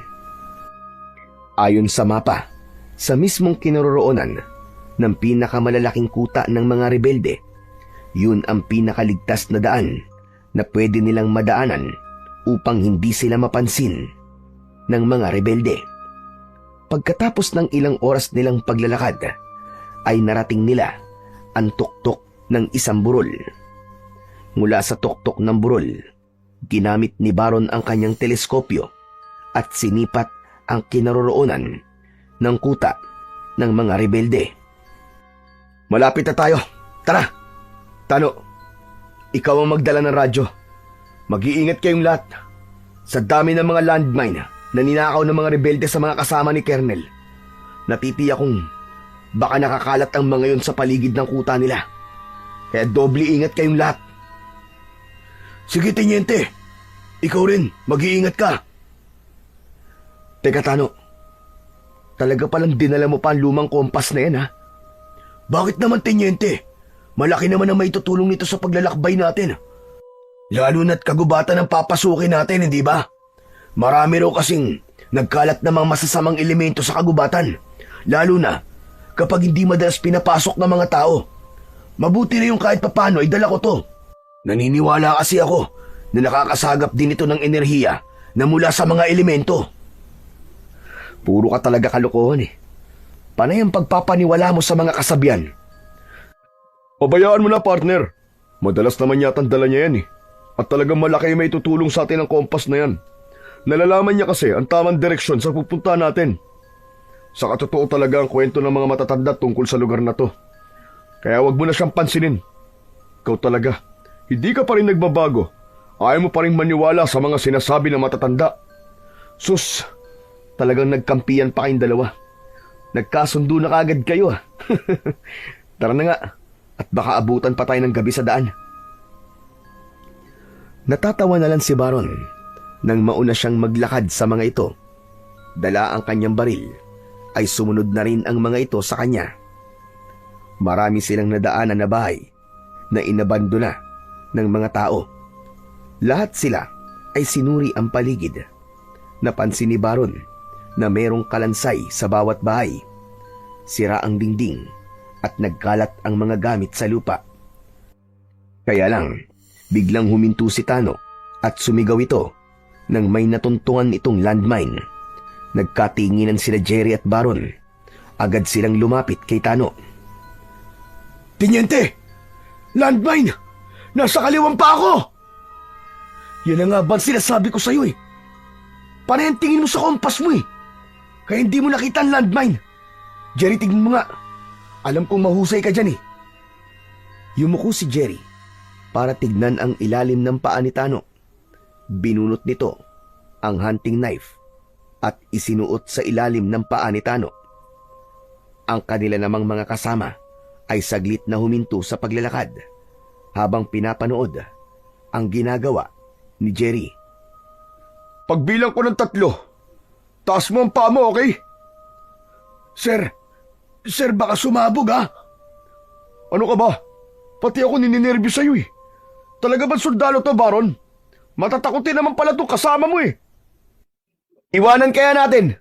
Ayon sa mapa, sa mismong kinaroroonan ng pinakamalalaking kuta ng mga rebelde, yun ang pinakaligtas na daan na pwede nilang madaanan upang hindi sila mapansin ng mga rebelde. Pagkatapos ng ilang oras nilang paglalakad, ay narating nila ang tuktok ng isang burol. Mula sa tuktok ng burol, ginamit ni Baron ang kanyang teleskopyo at sinipat ang kinaroroonan ng kuta ng mga rebelde.
Malapit na tayo. Tara! Tano, ikaw ang magdala ng radyo. Mag-iingat kayong lahat. Sa dami ng mga landmine na ninakaw ng mga rebelde sa mga kasama ni Colonel, natitiyak kong baka nakakalat ang mga yon sa paligid ng kuta nila. Kaya doble ingat kayong lahat. Sige, Tenyente. Ikaw rin, mag-iingat ka. Teka, Tano. Talaga palang dinala mo pa ang lumang kompas na yan, ha? Bakit naman, Tenyente? Malaki naman ang maitutulong nito sa paglalakbay natin. Lalo na't kagubatan ang papasukin natin, hindi ba? Marami raw kasing nagkalat na mga masasamang elemento sa kagubatan. Lalo na kapag hindi madalas pinapasok ng mga tao. Mabuti na yung kahit papano ay dala ko to. Naniniwala kasi ako na nakakasagap din ito ng enerhiya na mula sa mga elemento. Puro ka talaga kalokohan eh. Panay ang pagpapaniwala mo sa mga kasabihan. Pabayaan mo na, partner. Madalas naman yata ang dala niya yan eh. At talagang malaki may tutulong sa atin ang kompas na yan. Nalalaman niya kasi ang tamang direksyon sa pupunta natin. Sa katotoo talaga ang kwento ng mga matatanda tungkol sa lugar na to. Kaya wag mo na siyang pansinin. Ikaw talaga, hindi ka pa rin nagbabago. Ayaw mo pa rin maniwala sa mga sinasabi ng matatanda. Sus, talagang nagkampiyan pa kayong dalawa. Nagkasundo na kagad kayo ah. Tara na nga, at baka abutan pa tayo ng gabi sa daan. Natatawa na lang si Baron nang mauna siyang maglakad sa mga ito. Dala ang kanyang baril, ay sumunod na rin ang mga ito sa kanya. Marami silang nadaanan na bahay na inabandona ng mga tao. Lahat sila ay sinuri ang paligid. Napansin ni Baron na merong kalansay sa bawat bahay. Sira ang dingding at nagkalat ang mga gamit sa lupa. Kaya lang, biglang huminto si Tano at sumigaw ito nang may natuntungan itong landmine. Nagkatinginan sila Jerry at Baron. Agad silang lumapit kay Tano. Tenyente! Landmine! Nasa kaliwang pa ako! Yan ang nga ba sinasabi ko sa'yo eh. Panay ang tingin mo sa kompas mo eh. Kaya hindi mo nakita ang landmine. Jerry, tingin mo nga. Alam kong mahusay ka dyan eh. Yumuko si Jerry para tignan ang ilalim ng paa ni Tano. Binunot nito ang hunting knife at isinuot sa ilalim ng paa ni Tano. Ang kanila namang mga kasama ay saglit na huminto sa paglalakad habang pinapanood ang ginagawa ni Jerry. Pagbilang ko ng 3, taas mo ang paa mo, okay? Sir, baka sumabog ha? Ano ka ba? Pati ako nininervyo sa'yo eh. Talaga ba sundalo to, Baron? Matatakotin naman pala to kasama mo eh. Iwanan kaya natin?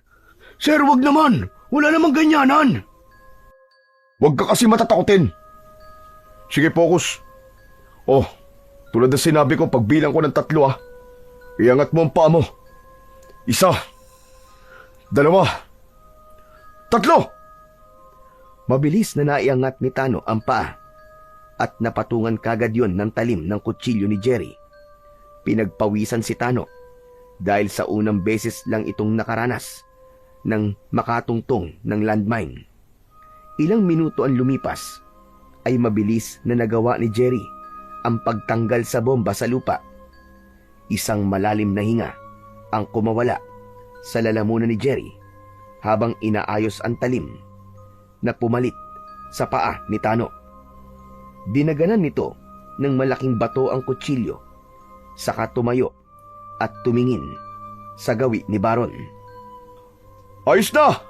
Sir, wag naman. Wala namang ganyanan. Wag ka kasi matatakotin. Sige, focus. Oh, tulad ng sinabi ko, pagbilang ko ng 3 iangat mo ang paa mo. 1, 2, 3. Mabilis na naiangat ni Tano ang paa at napatungan kagad yon ng talim ng kutsilyo ni Jerry. Pinagpawisan si Tano
dahil sa unang beses lang itong nakaranas ng makatungtong ng landmine. Ilang minuto ang lumipas ay mabilis na nagawa ni Jerry ang pagtanggal sa bomba sa lupa. Isang malalim na hinga ang kumawala sa lalamunan ni Jerry habang inaayos ang talim na pumalit sa paa ni Tano. Dinaganan nito ng malaking bato ang kutsilyo, saka tumayo at tumingin sa gawi ni Baron.
Ayos na!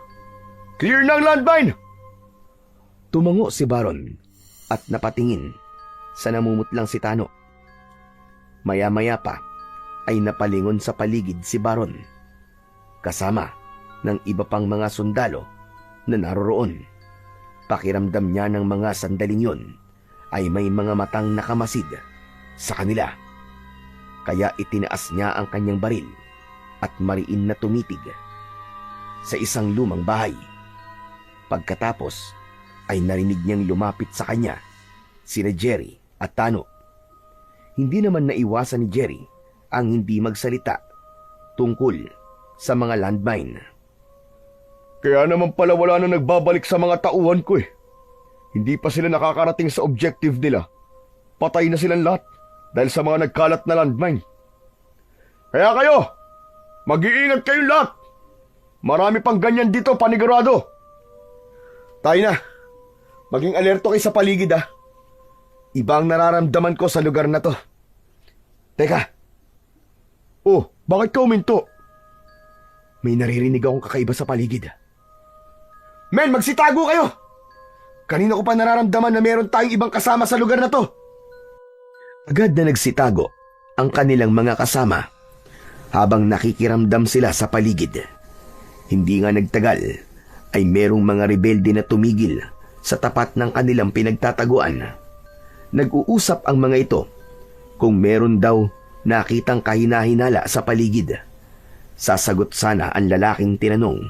Clear na ang landmine!
Tumango si Baron at napatingin sa namumutlang si Tano. Maya-maya pa ay napalingon sa paligid si Baron, kasama ng iba pang mga sundalo na naroroon. Pakiramdam niya ng mga sandaling yon ay may mga matang nakamasid sa kanila. Kaya itinaas niya ang kanyang baril at mariin na tumitig sa isang lumang bahay. Pagkatapos ay narinig niyang lumapit sa kanya sina Jerry at Tano. Hindi naman naiwasan ni Jerry ang hindi magsalita tungkol sa mga landmine.
Kaya naman pala wala na nagbabalik sa mga tauhan ko eh. Hindi pa sila nakakarating sa objective nila. Patay na silang lahat dahil sa mga nagkalat na landmine. Kaya kayo, mag-iingat kayong lahat. Marami pang ganyan dito, panigurado. Tayo na. Maging alerto kayo sa paligid ah. Iba ang nararamdaman ko sa lugar na to. Teka. Oh, bakit ka uminto? May naririnig akong kakaiba sa paligid. Men, magsitago kayo! Kanina ko pa nararamdaman na meron tayong ibang kasama sa lugar na to.
Agad na nagsitago ang kanilang mga kasama habang nakikiramdam sila sa paligid. Hindi nga nagtagal ay merong mga rebelde na tumigil sa tapat ng kanilang pinagtataguan. Nag-uusap ang mga ito kung meron daw nakitang kahina-hinala sa paligid. Sasagot sana ang lalaking tinanong,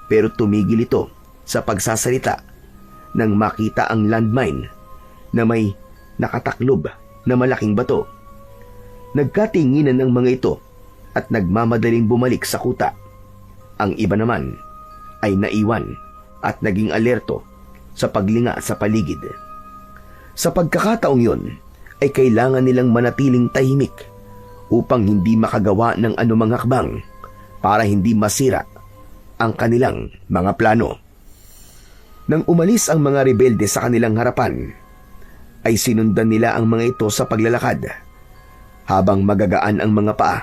pero tumigil ito sa pagsasalita nang makita ang landmine na may nakataklob na malaking bato. Nagkatinginan ng mga ito at nagmamadaling bumalik sa kuta. Ang iba naman ay naiwan at naging alerto sa paglinga sa paligid. Sa pagkakataong yon ay kailangan nilang manatiling tahimik upang hindi makagawa ng anumang hakbang para hindi masira ang kanilang mga plano. Nang umalis ang mga rebelde sa kanilang harapan, ay sinundan nila ang mga ito sa paglalakad habang magagaan ang mga paa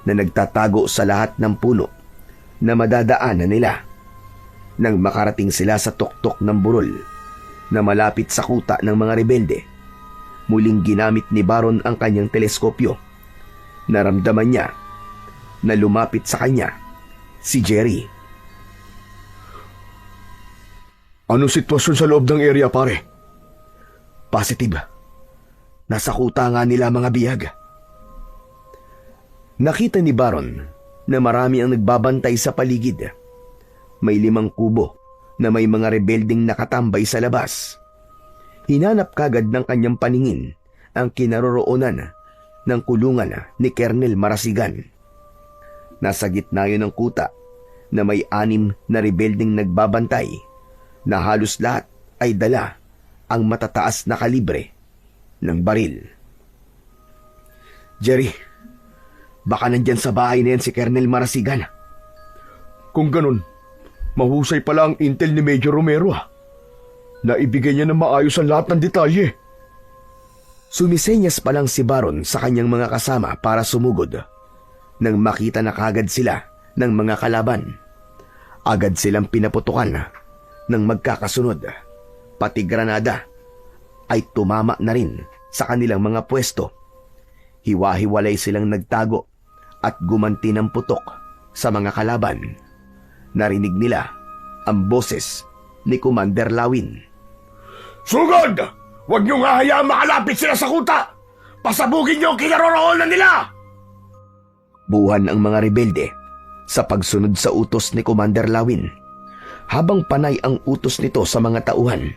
na nagtatago sa lahat ng puno na madadaanan nila. Nang makarating sila sa tuktok ng burol na malapit sa kuta ng mga rebelde, muling ginamit ni Baron ang kanyang teleskopyo. Naramdaman niya na lumapit sa kanya si Jerry.
Anong sitwasyon sa loob ng area, pare?
Positive. Nasa kuta nga nila mga biyag. Nakita ni Baron na marami ang nagbabantay sa paligid. May 5 kubo na may mga rebelding nakatambay sa labas. Hinanap kagad ng kanyang paningin ang kinaroroonan ng kulungan ni Colonel Marasigan. Nasa gitna yun ng kuta na may 6 na rebelding nagbabantay na halos lahat ay dala ang matataas na kalibre ng baril. Jerry, baka nandyan sa bahay na yan si Colonel Marasigan.
Kung ganun, mahusay pala ang intel ni Major Romero ah. Naibigay niya ng maayos ang lahat ng detalye.
Sumisenyas pa lang si Baron sa kanyang mga kasama para sumugod. Nang makita na kagad sila ng mga kalaban, agad silang pinaputukan ng magkakasunod. Pati granada ay tumama na rin sa kanilang mga pwesto. Hiwa-hiwalay silang nagtago at gumanti ng putok sa mga kalaban. Narinig nila ang boses ni Commander Lawin.
Sugod! Huwag niyong hahayaang makalapit sila sa kuta! Pasabugin niyo ang kinaroroonan nila!
Buhan ang mga rebelde sa pagsunod sa utos ni Commander Lawin. Habang panay ang utos nito sa mga tauhan,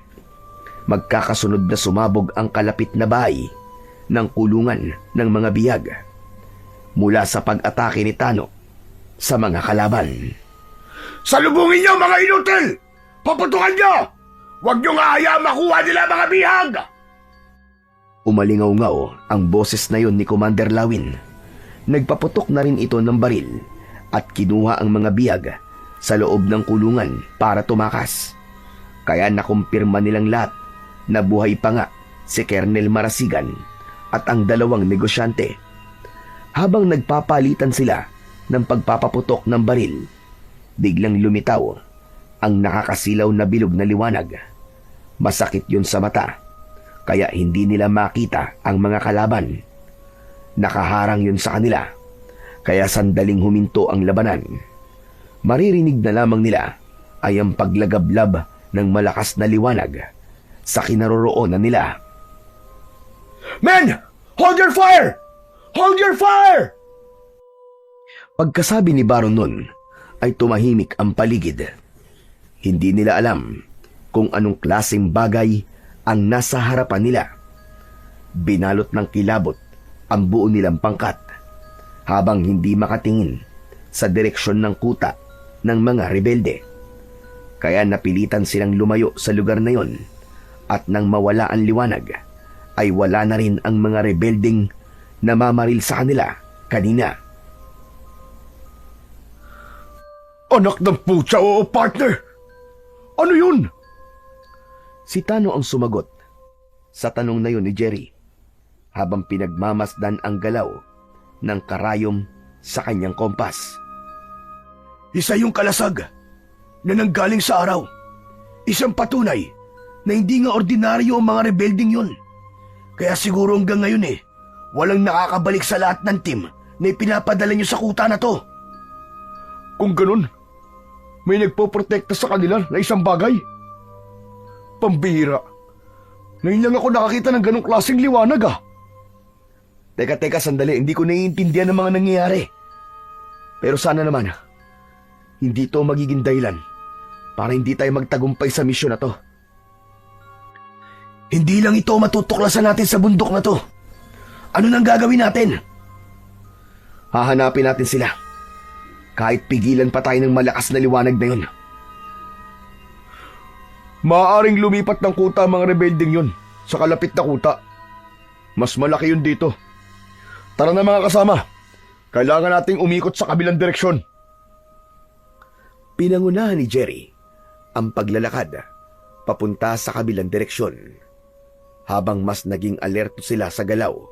magkakasunod na sumabog ang kalapit na bahay ng kulungan ng mga biyag. mula sa pag-atake ni Tano sa mga kalaban.
Salubungin niyo mga inutil! Paputukan niyo! Huwag niyong ahaya makuha nila mga bihag!
Umalingaw-ngaw ang boses na yon ni Commander Lawin. Nagpaputok na rin ito ng baril at kinuha ang mga bihag sa loob ng kulungan para tumakas. Kaya nakumpirma nilang lahat na buhay pa nga si Colonel Marasigan at ang dalawang negosyante. Habang nagpapalitan sila ng pagpapaputok ng baril, biglang lumitaw ang nakakasilaw na bilog na liwanag. Masakit yun sa mata, kaya hindi nila makita ang mga kalaban. Nakaharang yun sa kanila, kaya sandaling huminto ang labanan. Maririnig na lamang nila ay ang paglagablab ng malakas na liwanag sa kinaroroonan nila.
Men! Hold your fire! Hold your fire!
Pagkasabi ni Baron nun, ay tumahimik ang paligid. Hindi nila alam kung anong klaseng bagay ang nasa harapan nila. Binalot ng kilabot ang buo nilang pangkat habang hindi makatingin sa direksyon ng kuta ng mga rebelde. Kaya napilitan silang lumayo sa lugar na yon at nang mawala ang liwanag ay wala na rin ang mga rebeldeng namamaril sa kanila kanina.
Anak ng putya, oo partner! Ano yun?
Si Tano ang sumagot sa tanong na yun ni Jerry habang pinagmamasdan ang galaw ng karayom sa kanyang kompas.
Isa yung kalasag na nanggaling sa araw. Isang patunay na hindi nga ordinaryo ang mga rebelding yun. Kaya siguro hanggang ngayon walang nakakabalik sa lahat ng team na ipinapadala nyo sa kuta na to. Kung ganun, may nagpoprotekta sa kanila na isang bagay. Pambihira. Ngayon lang ako nakakita ng ganong klaseng liwanag
Teka, sandali. Hindi ko naiintindihan ang mga nangyayari. Pero sana naman, hindi ito magiging dahilan para hindi tayo magtagumpay sa misyon na to.
Hindi lang ito matutuklasan natin sa bundok na to. Ano nang gagawin natin?
Hahanapin natin sila. Kahit pigilan pa tayo ng malakas na liwanag na yun.
Maaaring lumipat ng kuta ang mga rebelding yun sa kalapit na kuta. Mas malaki yun dito. Tara na mga kasama. Kailangan nating umikot sa kabilang direksyon.
Pinangunahan ni Jerry ang paglalakad papunta sa kabilang direksyon habang mas naging alerto sila sa galaw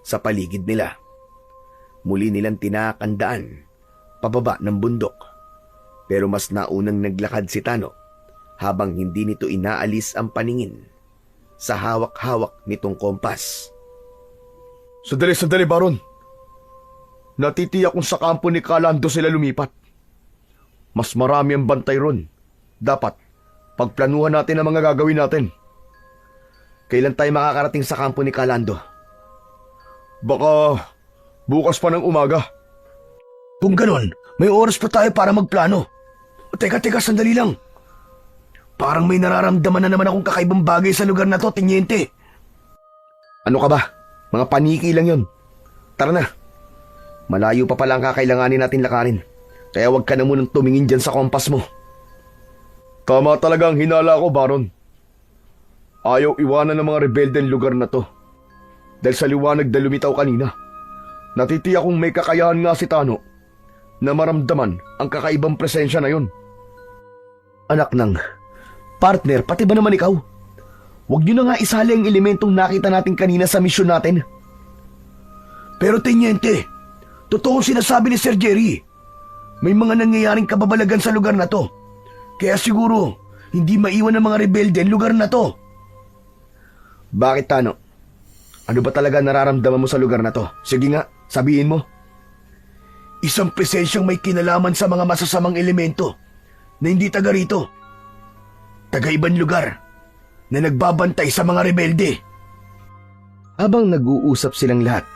sa paligid nila. Muli nilang tinakandaan pababa ng bundok, pero mas naunang naglakad si Tano habang hindi nito inaalis ang paningin sa hawak-hawak nitong kompas.
Sandali, Baron. Natitiyak kung sa kampo ni Calando sila lumipat. Mas marami ang bantay ron. Dapat, pagplanuhan natin ang mga gagawin natin.
Kailan tayo makakarating sa kampo ni Calando?
Baka bukas pa ng umaga. Kung ganon, may oras pa tayo para magplano. Teka, sandali lang. Parang may nararamdaman na naman akong kakaibang bagay sa lugar na to, Tenyente.
Ano ka ba? Mga paniki lang yun. Tara na. Malayo pa pala ang kakailanganin natin lakarin. Kaya huwag ka na munang tumingin dyan sa kompas mo.
Tama talaga ang hinala ko, Baron. Ayaw iwanan ng mga rebelde ang lugar na to. Dahil sa liwanag na lumitaw kanina, natitiyak kong may kakayahan nga si Tano na maramdaman ang kakaibang presensya na yun.
Anak ng partner, pati ba naman ikaw? Huwag niyo na nga isali ang elementong nakita natin kanina sa misyon natin.
Pero Tenyente, totoo sinasabi ni Sir Jerry. May mga nangyayaring kababalagan sa lugar na to. Kaya siguro, hindi maiwan ng mga rebelde ang lugar na to.
Bakit, Tano? Ano ba talaga nararamdaman mo sa lugar na to? Sige nga, sabihin mo.
Isang presensyang may kinalaman sa mga masasamang elemento na hindi taga rito. Taga-ibang lugar na nagbabantay sa mga rebelde.
Habang nag-uusap silang lahat,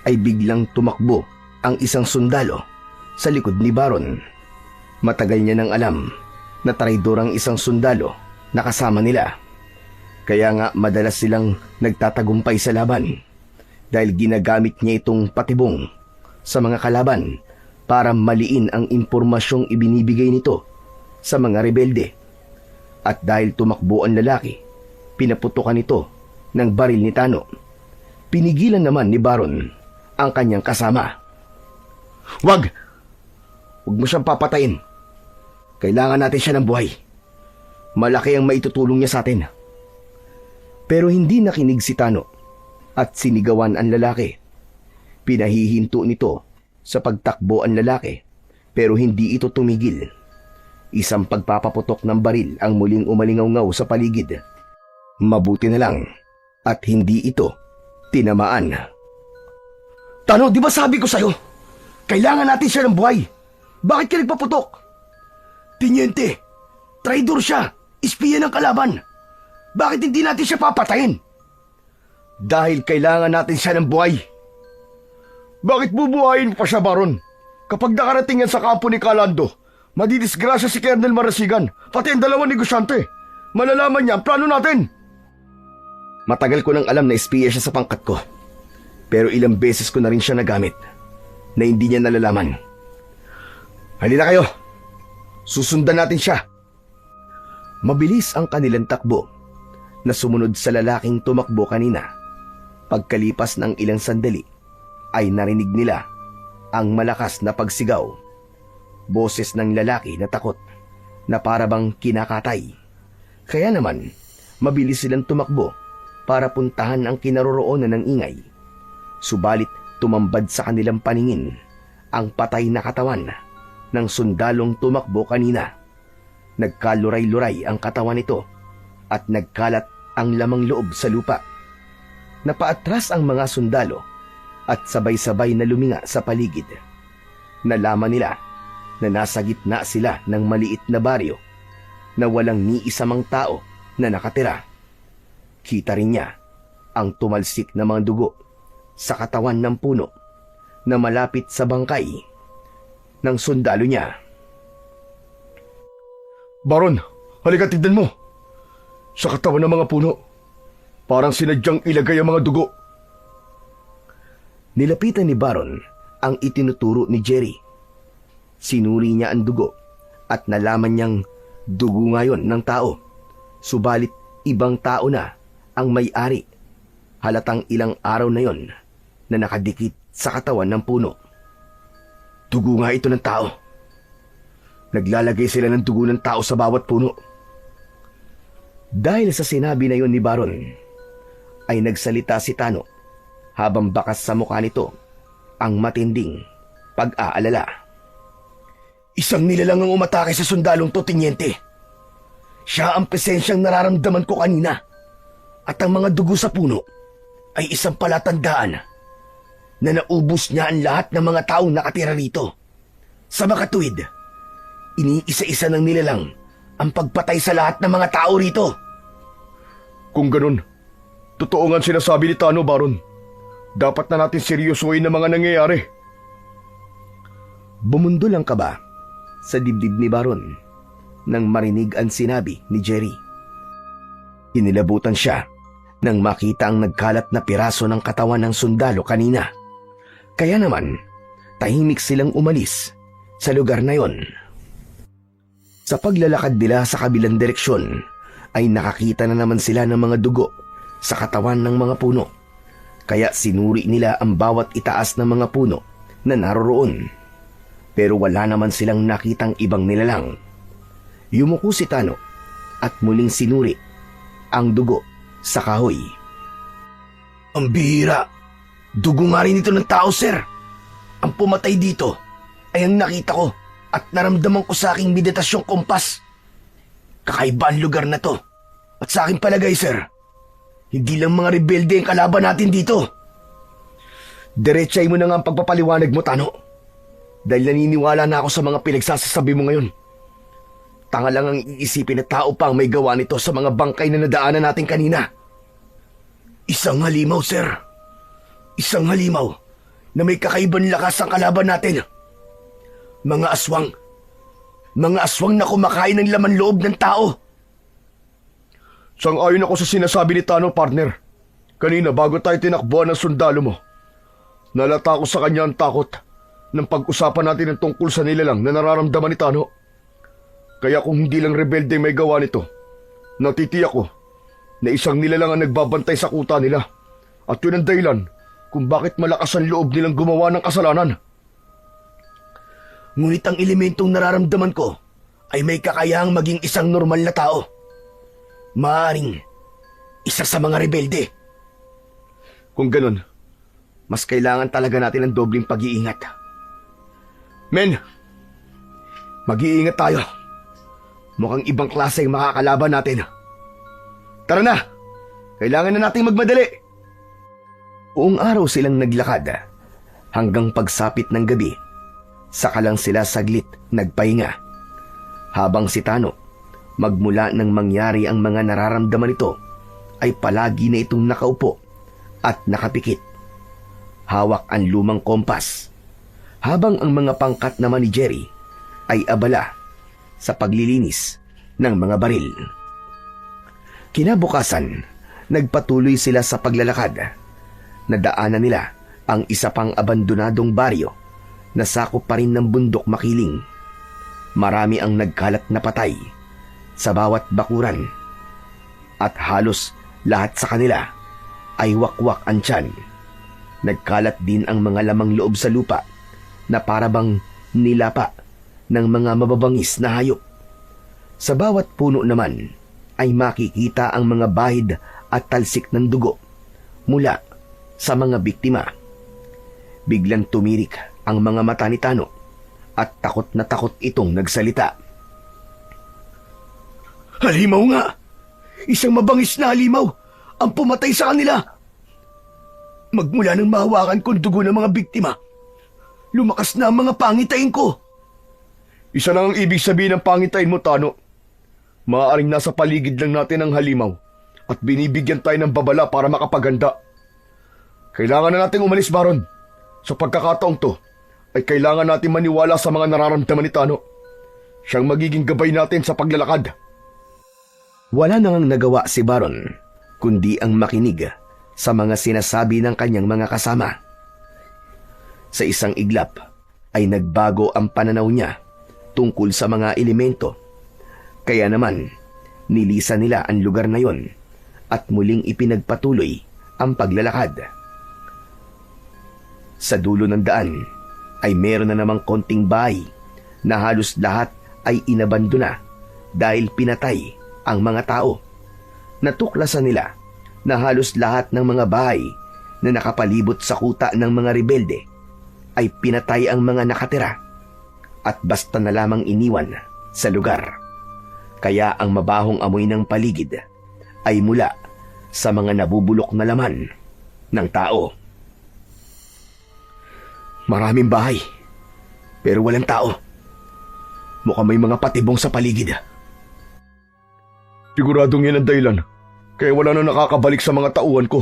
ay biglang tumakbo ang isang sundalo sa likod ni Baron. Matagal niya nang alam na traidor ang isang sundalo na kasama nila. Kaya nga madalas silang nagtatagumpay sa laban dahil ginagamit niya itong patibong sa mga kalaban para maliin ang impormasyong ibinibigay nito sa mga rebelde. At dahil tumakbo ang lalaki, pinaputukan ito ng baril ni Tano. Pinigilan naman ni Baron ang kanyang kasama.
Wag! Huwag mo siyang papatayin. Kailangan natin siya ng buhay. Malaki ang maitutulong niya sa atin.
Pero hindi nakinig si Tano at sinigawan ang lalaki. Pinahihinto nito sa pagtakbo ang lalaki pero hindi ito tumigil. Isang pagpapaputok ng baril ang muling umalingaw-ngaw sa paligid. Mabuti na lang at hindi ito tinamaan.
Tano, di ba sabi ko sa'yo? Kailangan natin siya ng buhay. Bakit ka nagpaputok? Tiniente, traidor siya. Espiya ng kalaban. Bakit hindi natin siya papatayin? Dahil kailangan natin siya ng buhay. Bakit bubuhayin pa siya, Baron? Kapag nakarating yan sa kampo ni Calando, madidisgrasya si Colonel Marasigan, pati ang dalawang negosyante. Malalaman niya ang plano natin.
Matagal ko nang alam na espiya siya sa pangkat ko. Pero ilang beses ko na rin siya nagamit na hindi niya nalalaman.
Halina kayo. Susundan natin siya.
Mabilis ang kanilang takbo na sumunod sa lalaking tumakbo kanina. Pagkalipas ng ilang sandali ay narinig nila ang malakas na pagsigaw. Boses ng lalaki na takot na parabang kinakatay. Kaya naman, mabilis silang tumakbo para puntahan ang kinaroroonan ng ingay. Subalit tumambad sa kanilang paningin ang patay na katawan ng sundalong tumakbo kanina. Nagkaluray-luray ang katawan nito at nagkalat ang lamang loob sa lupa. Napaatras ang mga sundalo at sabay-sabay na luminga sa paligid. Nalaman nila na nasa gitna sila ng maliit na baryo na walang ni isa mang tao na nakatira. Kita rin niya ang tumalsik na mga dugo sa katawan ng puno na malapit sa bangkay ng sundalo niya.
Baron, halika tignan mo. Sa katawan ng mga puno, parang sinadyang ilagay ang mga dugo.
Nilapitan ni Baron ang itinuturo ni Jerry. Sinuri niya ang dugo at nalaman niyang dugo ngayon ng tao. Subalit ibang tao na ang may-ari. Halatang ilang araw na yon na nakadikit sa katawan ng puno.
Dugo nga ito ng tao. Naglalagay sila ng dugo ng tao sa bawat puno.
Dahil sa sinabi na yon ni Baron, ay nagsalita si Tano habang bakas sa mukha nito ang matinding pag-aalala.
Isang nilalang ang umatake sa sundalong to, Tiniente. Siya ang presensyang nararamdaman ko kanina. At ang mga dugo sa puno ay isang palatandaan na naubos niya ang lahat ng mga taong nakatira rito. Sa makatuwid, iniisa-isa ng nilalang ang pagpatay sa lahat ng mga tao rito. Kung ganun, totoo nga sinasabi ni Tano, Baron. Dapat na natin seryosohin ang mga nangyayari.
Bumundol ang kaba sa dibdib ni Baron nang marinig ang sinabi ni Jerry. Inilabutan siya nang makita ang nagkalat na piraso ng katawan ng sundalo kanina. Kaya naman, tahimik silang umalis sa lugar na yon. Sa paglalakad nila sa kabilang direksyon, ay nakakita na naman sila ng mga dugo sa katawan ng mga puno. Kaya sinuri nila ang bawat itaas ng mga puno na naroroon. Pero wala naman silang nakitang ibang nilalang. Yumuko si Tano at muling sinuri ang dugo sa kahoy.
Ang bihira! Dugo nga rin ito ng tao, sir. Ang pumatay dito ay ang nakita ko at naramdaman ko sa aking meditasyong kompas. Kakaiba ang lugar na to. At sa aking palagay, sir, hindi lang mga rebelde ang kalaban natin dito. Diretsay mo na nga ang pagpapaliwanag mo, Tano. Dahil naniniwala na ako sa mga pinagsasasabi mo ngayon. Tanga lang ang iisipin na tao pa ang may gawa nito sa mga bangkay na nadaanan natin kanina. Isang halimaw, sir. Isang halimaw na may kakaibang lakas ang kalaban natin. Mga aswang. Mga aswang na kumakain ng laman loob ng tao. Sang-ayon ako sa sinasabi ni Tano, partner. Kanina bago tayo tinakbuhan ng sundalo mo, nalata ko sa kanya ang takot nang pag-usapan natin ang tungkol sa nilalang na nararamdaman ni Tano. Kaya kung hindi lang rebelde may gawa nito, natitiyak ko na isang nilalang ang nagbabantay sa kuta nila. At yun ang dahilan kung bakit malakas ang loob nilang gumawa ng kasalanan. Ngunit ang elementong nararamdaman ko ay may kakayahang maging isang normal na tao. Maaaring isa sa mga rebelde. Kung ganun, mas kailangan talaga natin ng dobling pag-iingat. Men, mag-iingat tayo. Mukhang ibang klase ang makakalaban natin. Tara na! Kailangan na nating magmadali.
Buong araw silang naglakad hanggang pagsapit ng gabi. Saka lang sila saglit nagpahinga. Habang si Tano, magmula nang mangyari ang mga nararamdaman nito, ay palagi na itong nakaupo at nakapikit. Hawak ang lumang kompas, habang ang mga pangkat naman ni Jerry ay abala sa paglilinis ng mga baril. Kinabukasan, nagpatuloy sila sa paglalakad. Nadaanan nila ang isa pang abandonadong baryo na sakop pa rin ng bundok makiling. Marami ang nagkalat na patay sa bawat bakuran at halos lahat sa kanila ay wakwak ang tiyan. Nagkalat din ang mga lamang loob sa lupa na parabang nilapa ng mga mababangis na hayop. Sa bawat puno naman ay makikita ang mga bahid at talsik ng dugo mula sa mga biktima. Biglang tumirik ang mga mata ni Tano at takot na takot itong nagsalita.
Halimaw nga! Isang mabangis na halimaw ang pumatay sa kanila. Magmula nang mahawakan kong dugo ng mga biktima, lumakas na ang mga pangitain ko. Isa lang ang ibig sabihin ng pangitain mo, Tano. Maaaring nasa paligid lang natin ang halimaw at binibigyan tayo ng babala para makapaganda. Kailangan na nating umalis, Baron. Sa pagkakataong to, ay kailangan natin maniwala sa mga nararamdaman ni Tano. Siyang magiging gabay natin sa paglalakad.
Wala nang nagawa si Baron, kundi ang makinig sa mga sinasabi ng kanyang mga kasama. Sa isang iglap ay nagbago ang pananaw niya tungkol sa mga elemento. Kaya naman, nilisan nila ang lugar na yon at muling ipinagpatuloy ang paglalakad. Sa dulo ng daan ay meron na namang konting bahay na halos lahat ay inabandona dahil pinatay ang mga tao. Natuklasan nila na halos lahat ng mga bahay na nakapalibot sa kuta ng mga rebelde ay pinatay ang mga nakatira at basta na lamang iniwan sa lugar. Kaya ang mabahong amoy ng paligid ay mula sa mga nabubulok na laman ng tao. Maraming bahay, pero walang tao. Mukhang may mga patibong sa paligid.
Siguradong yan ang dahilan, kaya wala na nakakabalik sa mga tauhan ko.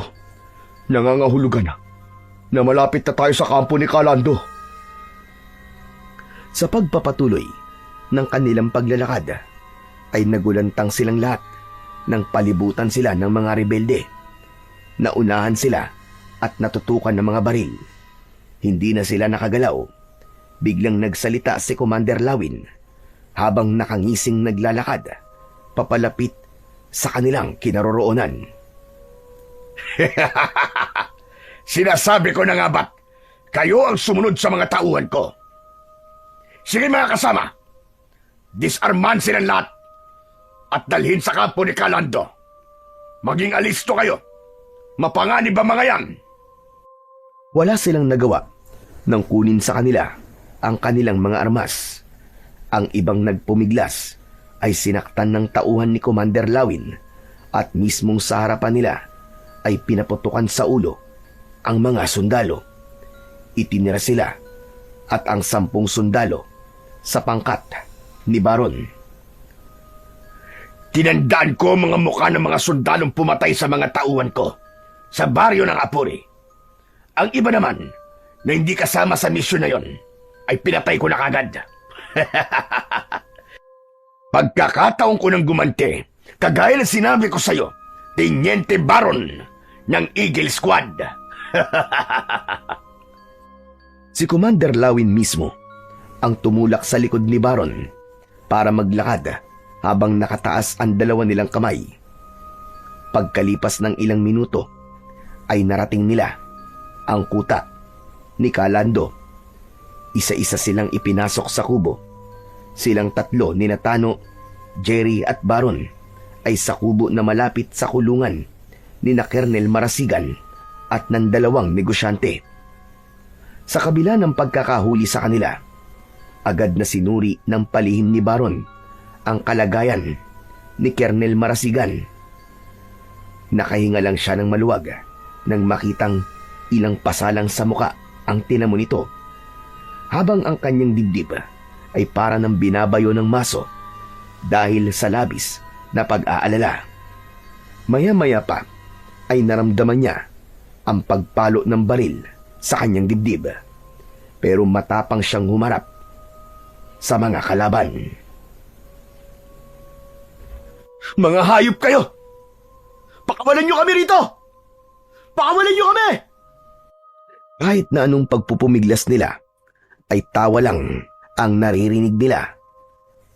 Nangangahulugan na malapit na tayo sa kampo ni Kalando.
Sa pagpapatuloy ng kanilang paglalakad, ay nagulantang silang lahat nang palibutan sila ng mga rebelde. Naunahan sila at natutukan ng mga baril. Hindi na sila nakagalaw. Biglang nagsalita si Commander Lawin habang nakangising naglalakad papalapit sa kanilang kinaroroonan.
Sinasabi ko na nga ba't kayo ang sumunod sa mga tauhan ko? Sige mga kasama, disarman silang lahat at dalhin sa kampo ni Kalando. Maging alisto kayo. Mapanganib ba mga yan?
Wala silang nagawa nang kunin sa kanila ang kanilang mga armas. Ang ibang nagpumiglas ay sinaktan ng tauhan ni Commander Lawin at mismong sa harapan nila ay pinaputukan sa ulo ang mga sundalo. Itinira sila at ang 10 sundalo sa pangkat ni Baron.
Tinandaan ko mga mukha ng mga sundalong pumatay sa mga tauhan ko sa baryo ng Apuri. Ang iba naman na hindi kasama sa misyon na yon ay pinatay ko na kagad. Pagkakataon ko ng gumanti, kagaya ng sinabi ko sa'yo, Teniente Baron ng Eagle Squad.
Si Commander Lawin mismo ang tumulak sa likod ni Baron para maglakad habang nakataas ang dalawa nilang kamay. Pagkalipas ng ilang minuto ay narating nila ang kuta ni Kalando. Isa-isa silang ipinasok sa kubo. Silang tatlo ni Natano, Jerry at Baron ay sa kubo na malapit sa kulungan ni na Colonel Marasigan at ng dalawang negosyante. Sa kabila ng pagkakahuli sa kanila, agad na sinuri ng palihim ni Baron ang kalagayan ni Colonel Marasigan. Nakahinga lang siya ng maluwag nang makitang ilang pasalang sa muka ang tinamo nito, habang ang kanyang dibdib ay para ng binabayo ng maso dahil sa labis na pag-aalala. Maya-maya pa ay naramdaman niya ang pagpalo ng baril sa kanyang dibdib, pero matapang siyang humarap sa mga kalaban.
Mga hayop kayo! Pakawalan nyo kami rito! Pakawalan nyo kami!
Kahit na anong pagpupumiglas nila, ay tawa lang ang naririnig nila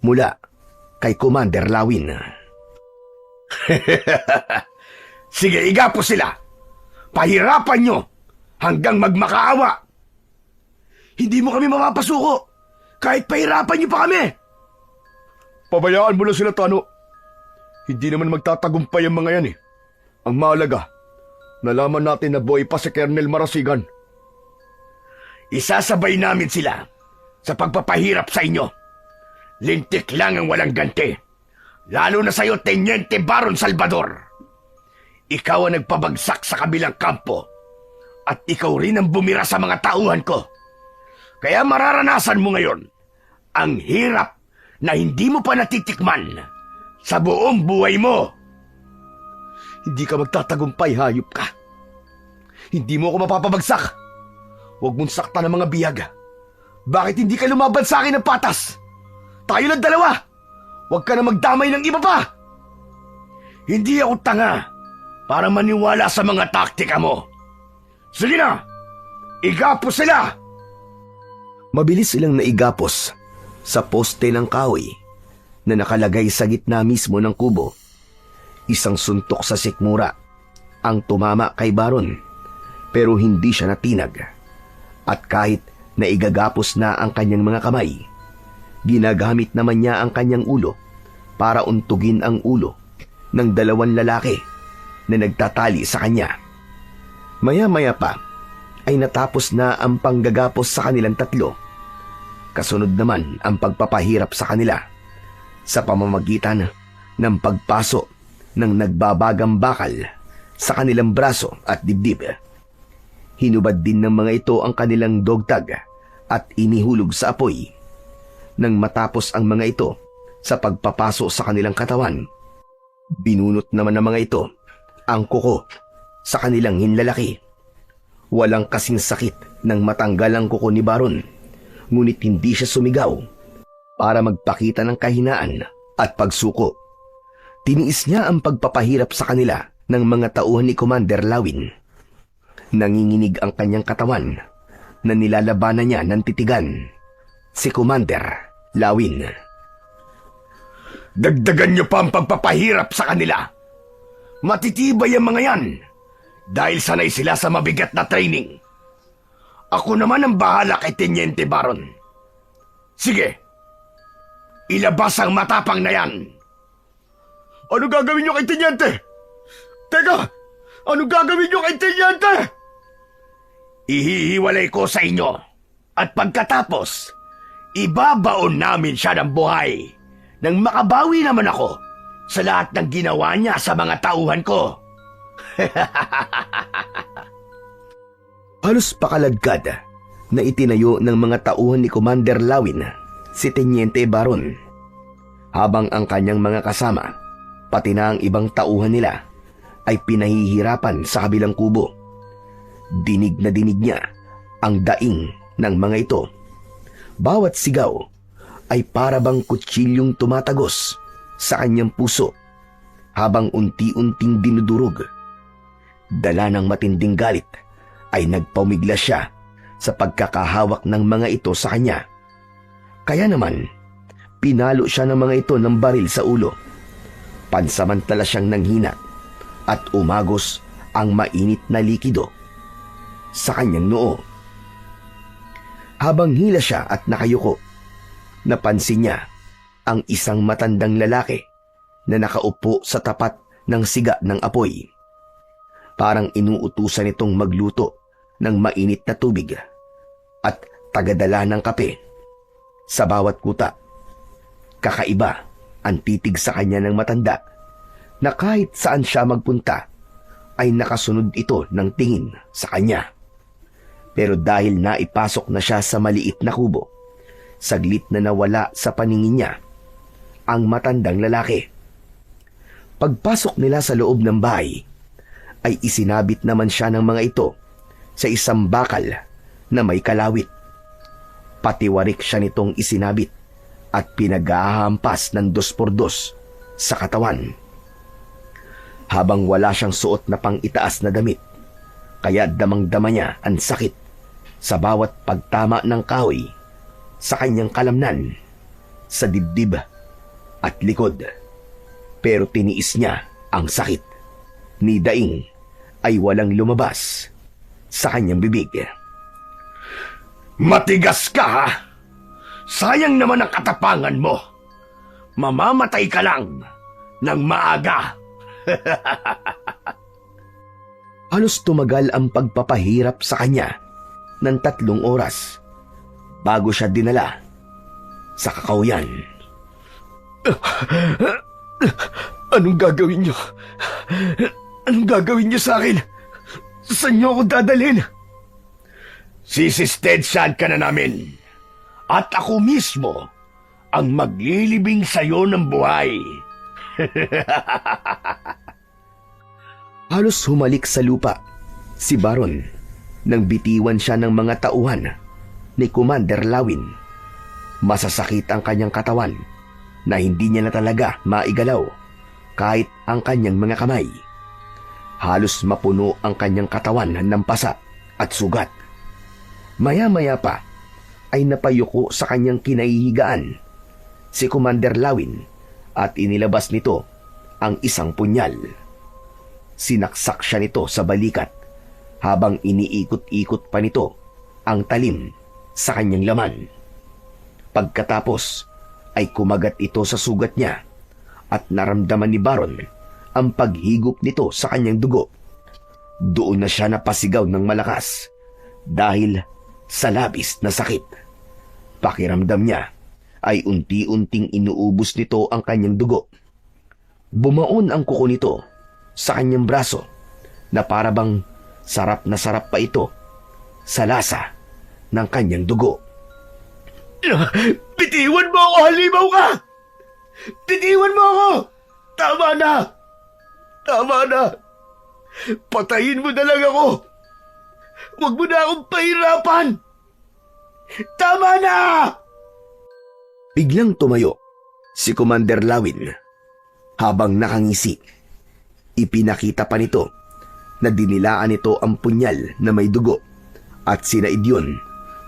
mula kay Commander Lawin.
Sige, igapos sila! Pahirapan nyo hanggang magmakaawa! Hindi mo kami mapapasuko kahit pahirapan nyo pa kami! Pabayaan mo lang sila, Tano. Hindi naman magtatagumpay ang mga yan eh. Ang mahalaga, nalaman natin na buhay pa si Colonel Marasigan. Isasabay namin sila sa pagpapahirap sa inyo. Lintik lang ang walang ganti. Lalo na sa'yo, Teniente Baron Salvador. Ikaw ang nagpabagsak sa kabilang kampo at ikaw rin ang bumira sa mga tauhan ko. Kaya mararanasan mo ngayon ang hirap na hindi mo pa natitikman sa buong buhay mo. Hindi ka magtatagumpay, hayop ka. Hindi mo ako mapapabagsak. Huwag mong saktan ng mga biyag. Bakit hindi ka lumaban sa akin ng patas? Tayo lang dalawa. Huwag ka na magdamay ng iba pa. Hindi ako tanga para maniwala sa mga taktika mo. Sige na, igapos sila!
Mabilis silang naigapos sa poste ng kahoy na nakalagay sa gitna mismo ng kubo. Isang suntok sa sikmura ang tumama kay Baron, pero hindi siya natinag. At kahit naigagapos na ang kanyang mga kamay, ginagamit naman niya ang kanyang ulo para untugin ang ulo ng dalawang lalaki na nagtatali sa kanya. Maya-maya pa ay natapos na ang panggagapos sa kanilang tatlo. Kasunod naman ang pagpapahirap sa kanila sa pamamagitan ng pagpaso ng nagbabagang bakal sa kanilang braso at dibdib. Hinubad din ng mga ito ang kanilang dogtag at inihulog sa apoy. Nang matapos ang mga ito sa pagpapaso sa kanilang katawan, binunot naman ng mga ito ang kuko sa kanilang hinlalaki. Walang kasing sakit nang matanggal ang kuko ni Baron, ngunit hindi siya sumigaw para magpakita ng kahinaan at pagsuko. Tiniis niya ang pagpapahirap sa kanila ng mga tauhan ni Commander Lawin. Nanginginig ang kanyang katawan na nilalabanan niya ng titigan. Si Commander Lawin.
Dagdagan niyo pa ang pagpapahirap sa kanila. Matitibay ang mga yan dahil sanay sila sa mabigat na training. Ako naman ang bahala kay Teniente Baron. Sige, ilabas ang matapang na yan. Ano gagawin niyo kay Teniente? Teka, ano gagawin niyo kay Teniente? Ihihiwalay ko sa inyo at pagkatapos, ibabaon namin siya ng buhay nang makabawi naman ako sa lahat ng ginawa niya sa mga tauhan ko.
Halos pakaladkad na itinayo ng mga tauhan ni Commander Lawin si Teniente Baron, habang ang kanyang mga kasama, pati na ang ibang tauhan nila, ay pinahihirapan sa kabilang kubo. Dinig na dinig niya ang daing ng mga ito. Bawat sigaw ay para bang kutsilyong tumatagos sa kanyang puso habang unti-unting dinudurog. Dala ng matinding galit ay nagpumiglas siya sa pagkakahawak ng mga ito sa kanya. Kaya naman, pinalo siya ng mga ito ng baril sa ulo. Pansamantala siyang nanghina at umagos ang mainit na likido sa kanyang noo. Habang hila siya at nakayuko, napansin niya ang isang matandang lalaki na nakaupo sa tapat ng siga ng apoy. Parang inuutusan itong magluto ng mainit na tubig at tagadala ng kape sa bawat kuta. Kakaiba ang titig sa kanya ng matanda na kahit saan siya magpunta ay nakasunod ito ng tingin sa kanya. Pero dahil naipasok na siya sa maliit na kubo, saglit na nawala sa paningin niya ang matandang lalaki. Pagpasok nila sa loob ng bahay, ay isinabit naman siya ng mga ito sa isang bakal na may kalawit. Patiwarik siya nitong isinabit at pinaghahampas ng 2x2 sa katawan. Habang wala siyang suot na pang-itaas na damit, kaya damang-dama niya ang sakit sa bawat pagtama ng kahoy sa kanyang kalamnan, sa dibdib at likod. Pero tiniis niya ang sakit. Ni daing ay walang lumabas sa kanyang bibig.
Matigas ka, ha? Sayang naman ang katapangan mo. Mamamatay ka lang ng maaga.
Halos tumagal ang pagpapahirap sa kanya ng 3 oras bago siya dinala sa kakauyan.
Anong gagawin niyo? Anong gagawin niyo sa akin? Saan niyo ako dadalhin? Sisistedsahan ka na namin. At ako mismo ang maglilibing sa'yo ng buhay.
Halos humalik sa lupa si Baron nang bitiwan siya ng mga tauhan ni Commander Lawin. Masasakit ang kanyang katawan na hindi niya na talaga maigalaw kahit ang kanyang mga kamay. Halos mapuno ang kanyang katawan ng pasa at sugat. Maya-maya pa ay napayuko sa kanyang kinahihigaan si Commander Lawin at inilabas nito ang isang punyal. Sinaksak siya nito sa balikat habang iniikot-ikot pa nito ang talim sa kanyang laman. Pagkatapos ay kumagat ito sa sugat niya at naramdaman ni Baron ang paghigop nito sa kanyang dugo. Doon na siya napasigaw ng malakas dahil sa labis na sakit. Pakiramdam niya ay unti-unting inuubos nito ang kanyang dugo. Bumaon ang kuko nito sa kanyang braso na parabang sarap na sarap pa ito sa lasa ng kanyang dugo.
Bitiwan mo ako, halimaw ka! Bitiwan mo ako! Tama na! Tama na! Patayin mo na lang ako! Huwag mo na akong pahirapan! Tama na!
Biglang tumayo si Commander Lawin habang nakangisi. Ipinakita pa nito na dinilaan nito ang punyal na may dugo at sinaid yun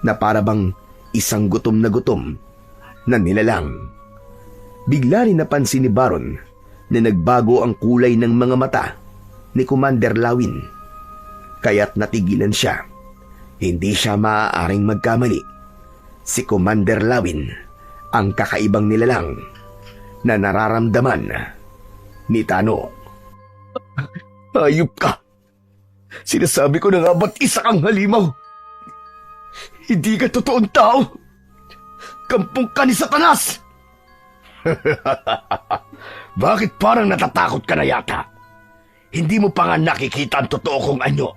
na parabang isang gutom na nilalang. Bigla rin napansin ni Baron na nagbago ang kulay ng mga mata ni Commander Lawin. Kaya't natigilan siya. Hindi siya maaaring magkamali. Si Commander Lawin ang kakaibang nilalang na nararamdaman ni Tano.
Hayop ka! Sinasabi ko na nga ba't isa kang halimaw? Hindi ka totoong tao! Kampong ka ni Satanas! Bakit parang natatakot ka na yata? Hindi mo pa nga nakikita ang totoo kong anyo.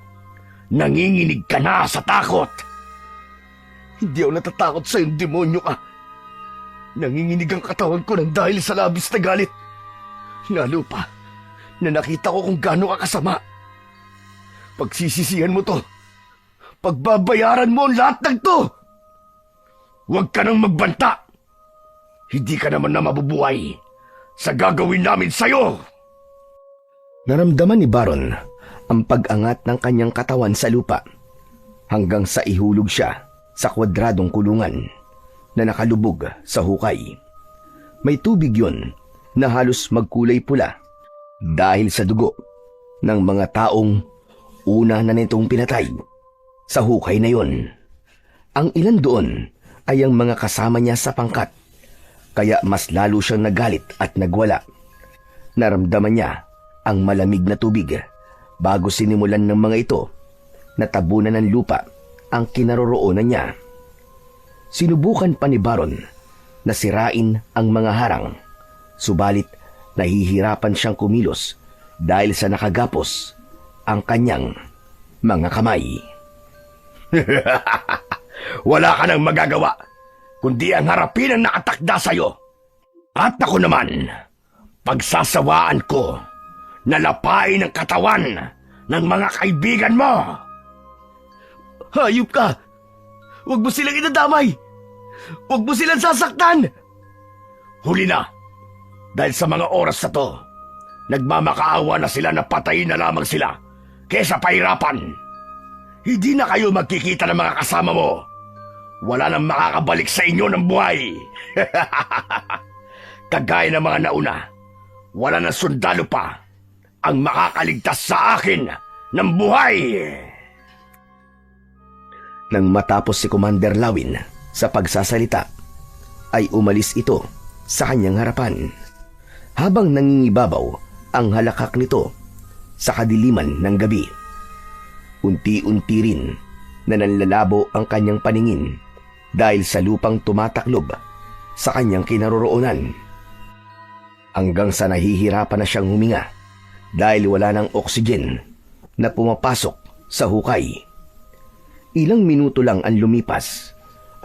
Nanginginig ka na sa takot. Hindi ako natatakot sa iyong demonyo ka. Nanginginig ang katawan ko ng dahil sa labis na galit. Lalo pa na nakita ko kung gaano ka kasama. Pagsisisihan mo to. Pagbabayaran mo ang lahat ng to. Huwag ka nang magbanta. Hindi ka naman na mabubuhay sa gagawin namin sa'yo.
Naramdaman ni Baron ang pag-angat ng kanyang katawan sa lupa hanggang sa ihulog siya sa kwadradong kulungan na nakalubog sa hukay. May tubig yun na halos magkulay pula dahil sa dugo ng mga taong una na nitong pinatay sa hukay na yun. Ang ilan doon ay ang mga kasama niya sa pangkat, kaya mas lalo siyang nagalit at nagwala. Naramdaman niya ang malamig na tubig bago sinimulan ng mga ito na tabunan ng lupa ang kinaroroonan niya. Sinubukan pa ni Baron na sirain ang mga harang, subalit nahihirapan siyang kumilos dahil sa nakagapos ang kanyang mga kamay.
Wala ka nang magagawa, kundi ang harapin ang nakatakda sa'yo. At ako naman, pagsasawaan ko na lapain ang katawan ng mga kaibigan mo.
Hayop ka! Huwag mo silang idadamay! Huwag mo silang sasaktan!
Huli na, dahil sa mga oras na to, nagmamakaawa na sila na patayin na lamang sila kesa pahirapan. Hindi na kayo magkikita ng mga kasama mo. Wala nang makakabalik sa inyo ng buhay. Kagaya ng mga nauna, wala na sundalo pa ang makakaligtas sa akin ng buhay.
Nang matapos si Commander Lawin sa pagsasalita, ay umalis ito sa kanyang harapan habang nangingibabaw ang halakak nito sa kadiliman ng gabi. Unti-unti rin na nanlalabo ang kanyang paningin dahil sa lupang tumataklob sa kanyang kinaroroonan. Hanggang sa nahihirapan na siyang huminga dahil wala ng oxygen na pumapasok sa hukay. Ilang minuto lang ang lumipas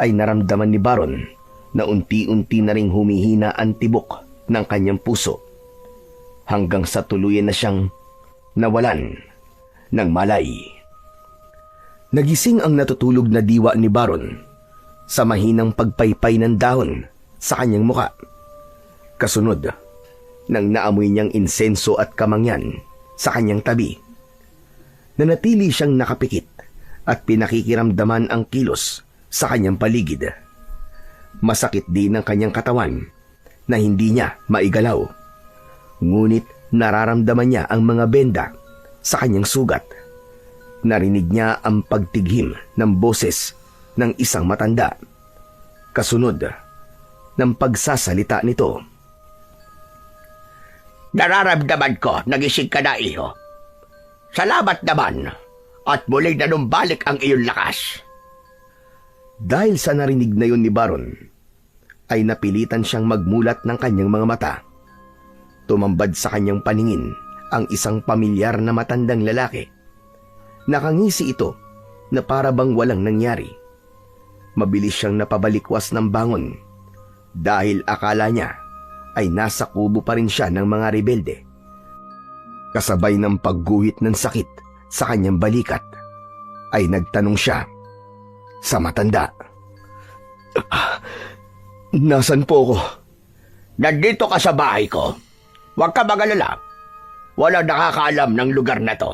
ay naramdaman ni Baron na unti-unti na ring humihina ang tibok ng kanyang puso hanggang sa tuluyan na siyang nawalan ng malay. Nagising ang natutulog na diwa ni Baron sa mahinang pagpaypay ng dahon sa kanyang muka. Kasunod, nang naamoy niyang insenso at kamangyan sa kanyang tabi, nanatili siyang nakapikit at pinakikiramdaman ang kilos sa kanyang paligid. Masakit din ang kanyang katawan na hindi niya maigalaw. Ngunit nararamdaman niya ang mga benda sa kanyang sugat. Narinig niya ang pagtighim ng boses ng isang matanda. Kasunod ng pagsasalita nito.
Nararamdaman ko, nagising ka na, iho. Salamat naman, at muling nanumbalik ang iyong lakas.
Dahil sa narinig na yun ni Baron, ay napilitan siyang magmulat ng kanyang mga mata. Tumambad sa kanyang paningin ang isang pamilyar na matandang lalaki. Nakangisi ito na para bang walang nangyari. Mabilis siyang napabalikwas ng bangon dahil akala niya ay nasa kubo pa rin siya ng mga rebelde. Kasabay ng pagguhit ng sakit sa kanyang balikat, ay nagtanong siya sa matanda. Nasaan po ako?
Nandito ka sa bahay ko. Huwag ka mag-alala. Walang nakakaalam ng lugar na to.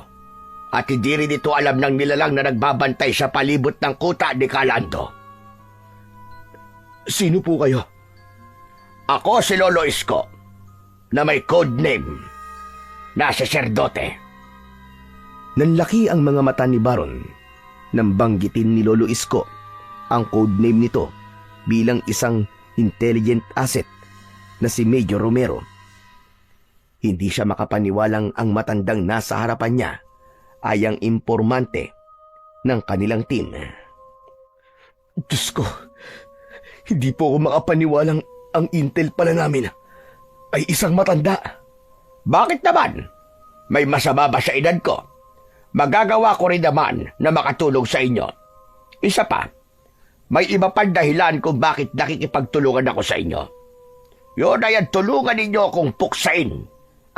At hindi rin ito alam ng nilalang na nagbabantay sa palibot ng kuta ni Kalando.
Sino po kayo?
Ako si Lolo Isko, na may code name na saserdote.
Nanlaki ang mga mata ni Baron nang banggitin ni Lolo Isko ang codename nito bilang isang intelligent asset na si Major Romero. Hindi siya makapaniwalang ang matandang nasa harapan niya ay ang impormante ng kanilang team. Diyos ko, hindi po ako makapaniwalang ang intel pala namin ay isang matanda.
Bakit naman? May masama ba sa edad ko? Magagawa ko rin naman na makatulong sa inyo. Isa pa, may iba pang dahilan kung bakit nakikipagtulungan ako sa inyo. Yun ay ang tulungan ninyo akong puksain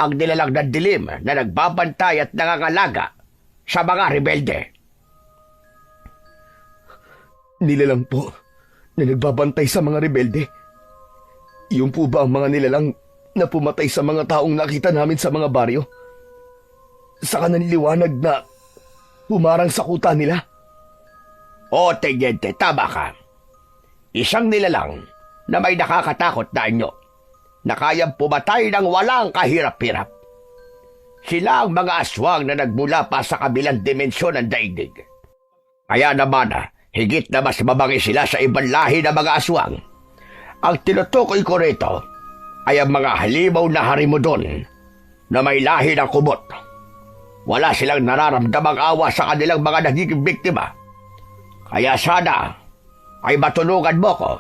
ang nilalang ng dilim na nagbabantay at nangangalaga sa mga rebelde.
Nilalang po na nagbabantay sa mga rebelde? Iyon po ba ang mga nilalang na pumatay sa mga taong nakita namin sa mga baryo? Sa kanang liwanag na humarang sa kuta nila?
O, Tenyente, tama ka. Isang nilalang na may nakakatakot na anyo na kayang pumatay ng walang kahirap-hirap. Sila ang mga aswang na nagmula pa sa kabilang dimensyon ng daigdig. Kaya naman, higit na mas mabangi sila sa ibang lahi ng mga aswang. Ang tinutukoy ko rito ay ang mga halimaw na harimodon na may lahi ng kumot. Wala silang nararamdamang awa sa kanilang mga nagiging biktima. Kaya sana ay matulungan mo ko.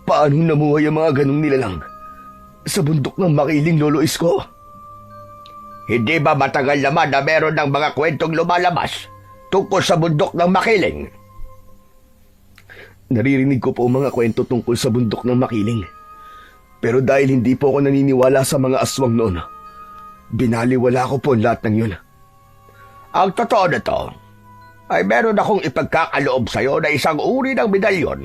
Paano namuhay ang mga ganong nilalang sa bundok ng Makiling, Lolo Isko?
Hindi ba matagal naman na meron ng mga kwentong lumalabas tungkol sa bundok ng Makiling?
Naririnig ko po mga kwento tungkol sa bundok ng Makiling. Pero dahil hindi po ako naniniwala sa mga aswang noon, binaliwala ko po lahat ng yun.
Ang totoo na to, ay meron akong ipagkakaloob sa'yo na isang uri ng medalyon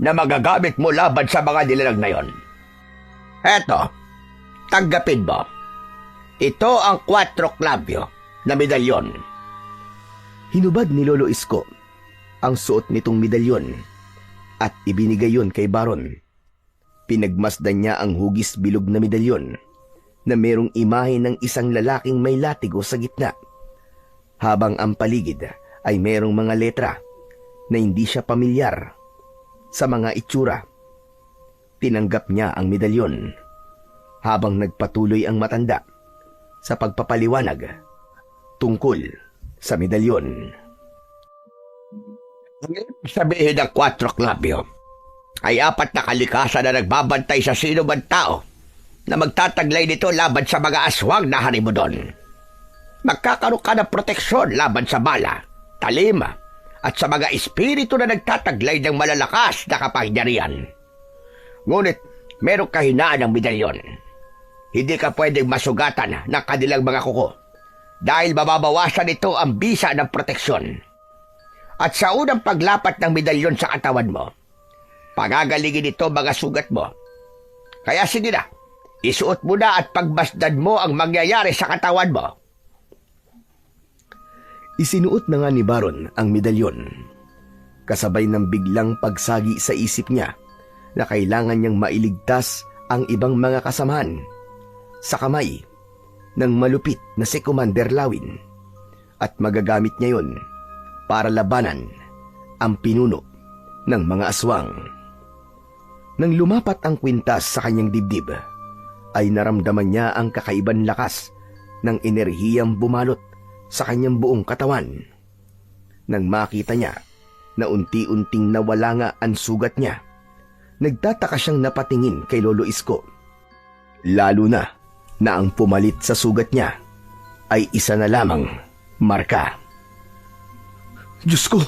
na magagamit mo laban sa mga nilalang na yon. Eto, tanggapin mo. Ito ang 4 klabyo na medalyon.
Hinubad ni Lolo Isko ang suot nitong medalyon at ibinigay yon kay Baron. Pinagmasdan niya ang hugis bilog na medalyon na merong imahe ng isang lalaking may latigo sa gitna, habang ang paligid ay merong mga letra na hindi siya pamilyar sa mga itsura. Tinanggap niya ang medalyon habang nagpatuloy ang matanda sa pagpapaliwanag tungkol sa medalyon.
Sabihin ng 4 klabyo ay 4 na kalikasan na nagbabantay sa sino man tao na magtataglay nito laban sa mga aswang na harimodon. Magkakaroon ka ng proteksyon laban sa bala, talim, at sa mga espiritu na nagtataglay ng malalakas na kapangyarihan. Ngunit merong kahinaan ng medalyon. Hindi ka pwedeng masugatan ng kanilang mga kuko dahil mababawasan nito ang bisa ng proteksyon. At sa unang paglapat ng medalyon sa katawan mo, pagagalingin ito mga sugat mo. Kaya sige na, isuot mo na at pagbasdan mo ang mangyayari sa katawan mo.
Isinuot na nga ni Baron ang medalyon, kasabay ng biglang pagsagi sa isip niya na kailangan niyang mailigtas ang ibang mga kasamahan sa kamay ng malupit na si Commander Lawin, at magagamit niya yon para labanan ang pinuno ng mga aswang. Nang lumapat ang kwintas sa kanyang dibdib, ay naramdaman niya ang kakaibang lakas ng enerhiyang bumalot sa kanyang buong katawan. Nang makita niya na unti-unting nawala nga ang sugat niya, nagtataka siyang napatingin kay Lolo Isko. Lalo na ang pumalit sa sugat niya ay isa na lamang marka. Diyos ko!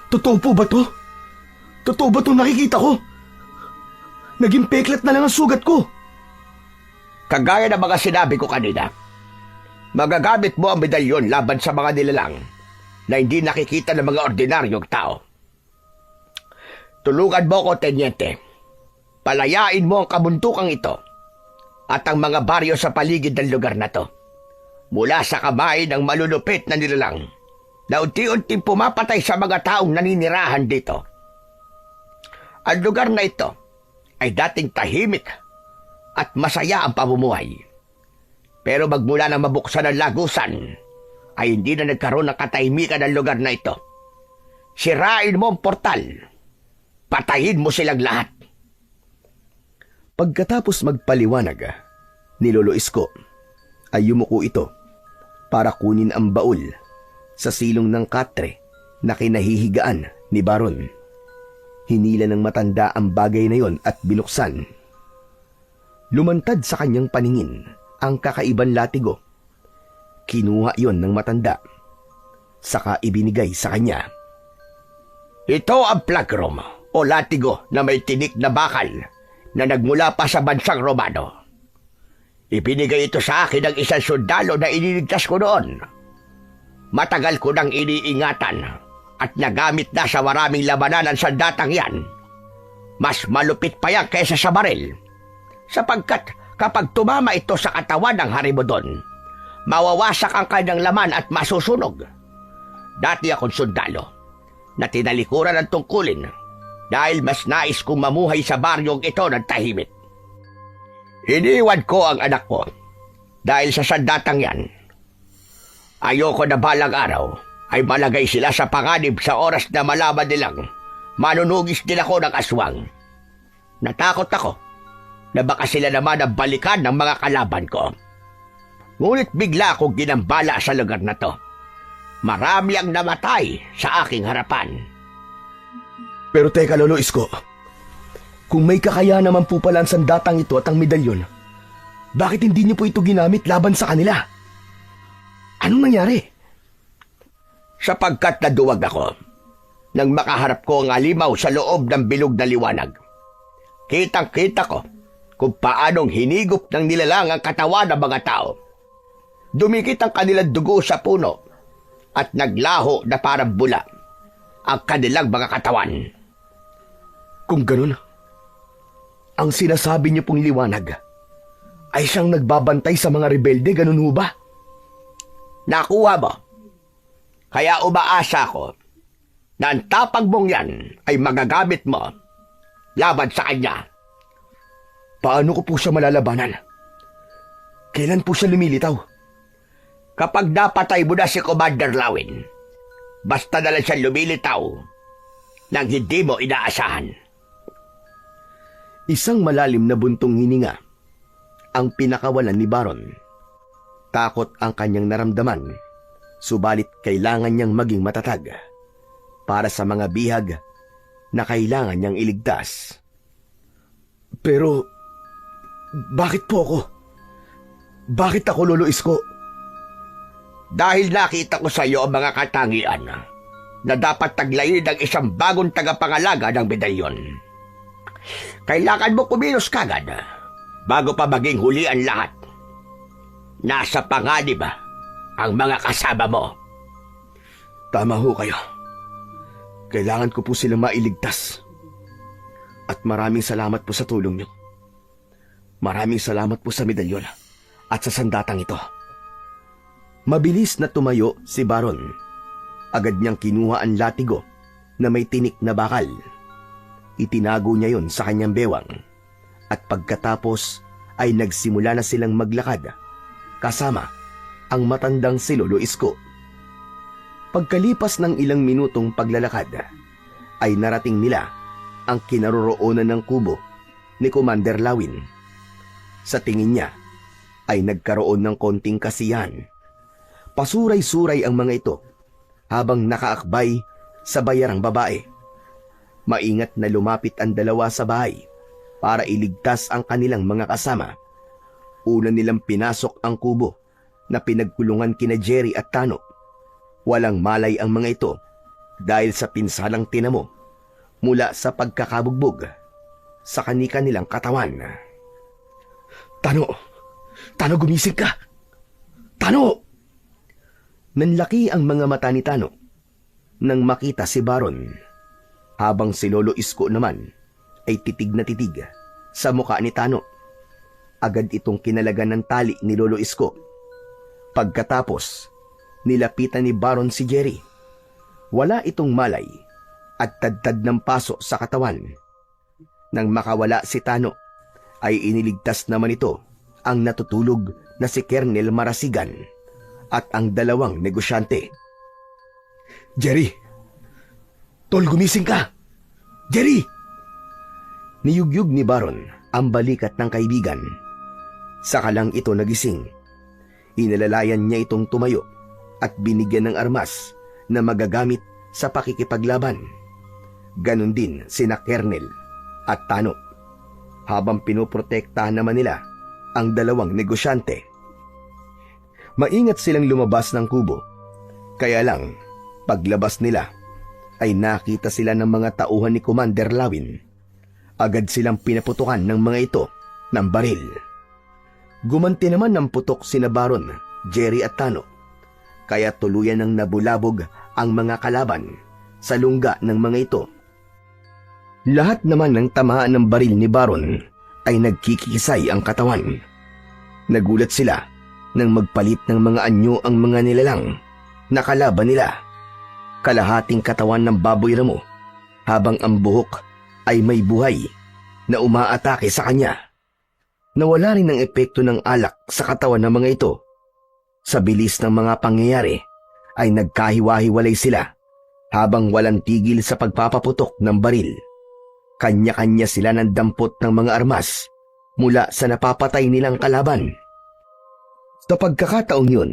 Totoo po ba to? Totoo ba itong nakikita ko? Naging peklat na lang ang sugat ko.
Kagaya ng mga sinabi ko kanina, magagamit mo ang medalyon laban sa mga nilalang na hindi nakikita ng mga ordinaryong tao. Tulungan mo ko, Tenyente. Palayain mo ang kabuntukang ito at ang mga baryo sa paligid ng lugar na to mula sa kamay ng malulupit na nilalang na unti-unting pumapatay sa mga taong naninirahan dito. Ang lugar na ito ay dating tahimik at masaya ang pamumuhay. Pero magmula na mabuksan ang lagusan, ay hindi na nagkaroon ng katahimikan ng lugar na ito. Sirain mo ang portal. Patayin mo silang lahat.
Pagkatapos magpaliwanag ni Lolo Isko, ay yumuko ito para kunin ang baul sa silong ng katre na kinahihigaan ni Baron. Hinila ng matanda ang bagay na yon at binuksan. Lumantad sa kanyang paningin ang kakaibang latigo. Kinuha yon ng matanda, saka ibinigay sa kanya.
Ito ang plagrom o latigo na may tinik na bakal na nagmula pa sa bansang Romano. Ibinigay ito sa akin ng isang sundalo na iniligtas ko noon. Matagal ko nang iniingatan at nagamit na sa maraming labanan ang sandatang yan. Mas malupit pa yan kaysa sa baril, sapagkat kapag tumama ito sa katawan ng harimodon, mawawasak ang kanyang laman at masusunog.
Dati akong sundalo na tinalikuran ng tungkulin dahil mas nais kong mamuhay sa baryong ito ng tahimik. Iniwan ko ang anak ko dahil sa sandatang yan. Ayoko na balang araw ay malagay sila sa panganib sa oras na malaman nilang manunugis din ako ng aswang. Natakot ako na baka sila naman ang balikan ng mga kalaban ko. Ngunit bigla akong ginambala sa lugar na to. Marami ang namatay sa aking harapan.
Pero teka, Lolo Isko. Kung may kakaya naman po pala ang sandatang ito at ang medalyon, bakit hindi niyo po ito ginamit laban sa kanila? Anong nangyari?
Sapagkat naduwag ako nang makaharap ko ang alimaw sa loob ng bilog na liwanag. Kitang-kita ko kung paanong hinigop ng nilalang ang katawan ng mga tao. Dumikit ang kanilang dugo sa puno at naglaho na parang bula ang kanilang mga katawan.
Kung ganun, ang sinasabi niyo pong liwanag ay siyang nagbabantay sa mga rebelde, ganun ho ba?
Nakuha mo. Kaya umaasa ko na ang tapang mong yan ay magagamit mo laban sa kanya.
Paano ko po siya malalabanan? Kailan po siya lumilitaw?
Kapag napatay mo na si Commander Lawin, basta na lang siya lumilitaw nang hindi mo inaasahan.
Isang malalim na buntong hininga ang pinakawalan ni Baron. Takot ang kanyang naramdaman, subalit kailangan niyang maging matatag para sa mga bihag na kailangan niyang iligtas.
Pero, bakit po ako? Bakit ako, Lolo Isko?
Dahil nakita ko sa iyo ang mga katangian na dapat taglayin ng isang bagong tagapangalaga ng medalyon. Kailangan mo kumilos kagad bago pa maging huli ang lahat. Nasa panganib ang mga kasama mo.
Tama ho kayo. Kailangan ko po silang mailigtas. At maraming salamat po sa tulong niyo. Maraming salamat po sa medalyon at sa sandatang ito.
Mabilis na tumayo si Baron. Agad niyang kinuha ang latigo na may tinik na bakal. Itinago niya yon sa kanyang bewang. At pagkatapos ay nagsimula na silang maglakad kasama ang matandang si Lolo Isko. Pagkalipas ng ilang minutong paglalakad, ay narating nila ang kinaroroonan ng kubo ni Commander Lawin. Sa tingin niya, ay nagkaroon ng konting kasiyahan. Pasuray-suray ang mga ito habang nakaakbay sa bayarang babae. Maingat na lumapit ang dalawa sa bahay para iligtas ang kanilang mga kasama. Una nilang pinasok ang kubo na pinagkulungan kina Jerry at Tano. Walang malay ang mga ito dahil sa pinsalang tinamo mula sa pagkakabugbog sa kani-kanilang katawan.
Tano, gumising ka! Tano!
Nanlaki ang mga mata ni Tano nang makita si Baron, habang si Lolo Isko naman ay titig na titig sa muka ni Tano. Agad itong kinalagan ng tali ni Lolo Isko. Pagkatapos, nilapitan ni Baron si Jerry. Wala itong malay at tadtad ng paso sa katawan. Nang makawala si Tano, ay iniligtas naman ito ang natutulog na si Kernel Marasigan at ang dalawang negosyante.
Jerry! Tol, gumising ka! Jerry!
Niyugyug ni Baron ang balikat ng kaibigan. Saka lang ito nagising. Inalalayan niya itong tumayo at binigyan ng armas na magagamit sa pakikipaglaban. Ganon din sina Kernel at Tano, habang pinoprotektahan naman nila ang dalawang negosyante. Maingat silang lumabas ng kubo, kaya lang paglabas nila ay nakita sila ng mga tauhan ni Commander Lawin. Agad silang pinaputukan ng mga ito ng baril. Gumanti naman ng putok sina Baron, Jerry at Tano, kaya tuluyan ng nabulabog ang mga kalaban sa lungga ng mga ito. Lahat naman ng tamaan ng baril ni Baron ay nagkikisay ang katawan. Nagulat sila nang magpalit ng mga anyo ang mga nilalang na kalaban nila. kalahating katawan ng baboy ramo habang ang buhok ay may buhay na umaatake sa kanya. Nawala rin ang epekto ng alak sa katawan ng mga ito. Sa bilis ng mga pangyayari ay nagkahiwa-hiwalay sila habang walang tigil sa pagpapaputok ng baril. Kanya-kanya sila ng dampot ng mga armas mula sa napapatay nilang kalaban. Sa pagkakataong yun,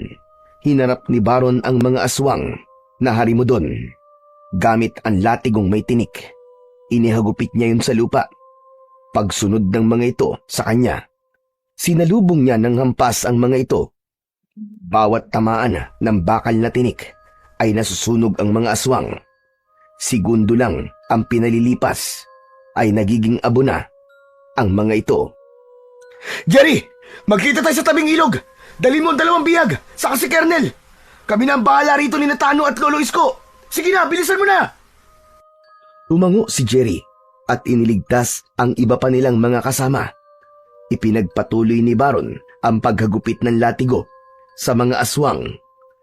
hinarap ni Baron ang mga aswang na harimudon. Gamit ang latigong may tinik, inihagupit niya yun sa lupa. Pagsunod ng mga ito sa kanya, sinalubong niya ng hampas ang mga ito. Bawat tamaan ng bakal na tinik ay nasusunog ang mga aswang. Segundo lang ang pinalilipas ay nagiging abo na ang mga ito.
Jerry! Magkita tayo sa tabing ilog! Dalhin mo ang 2 bihag, saka si Kernel! Kami na ang bahala rito ni Natano at Lolo Isko! Sige na, bilisan mo na!
Tumango si Jerry at iniligtas ang iba pa nilang mga kasama. Ipinagpatuloy ni Baron ang paghagupit ng latigo sa mga aswang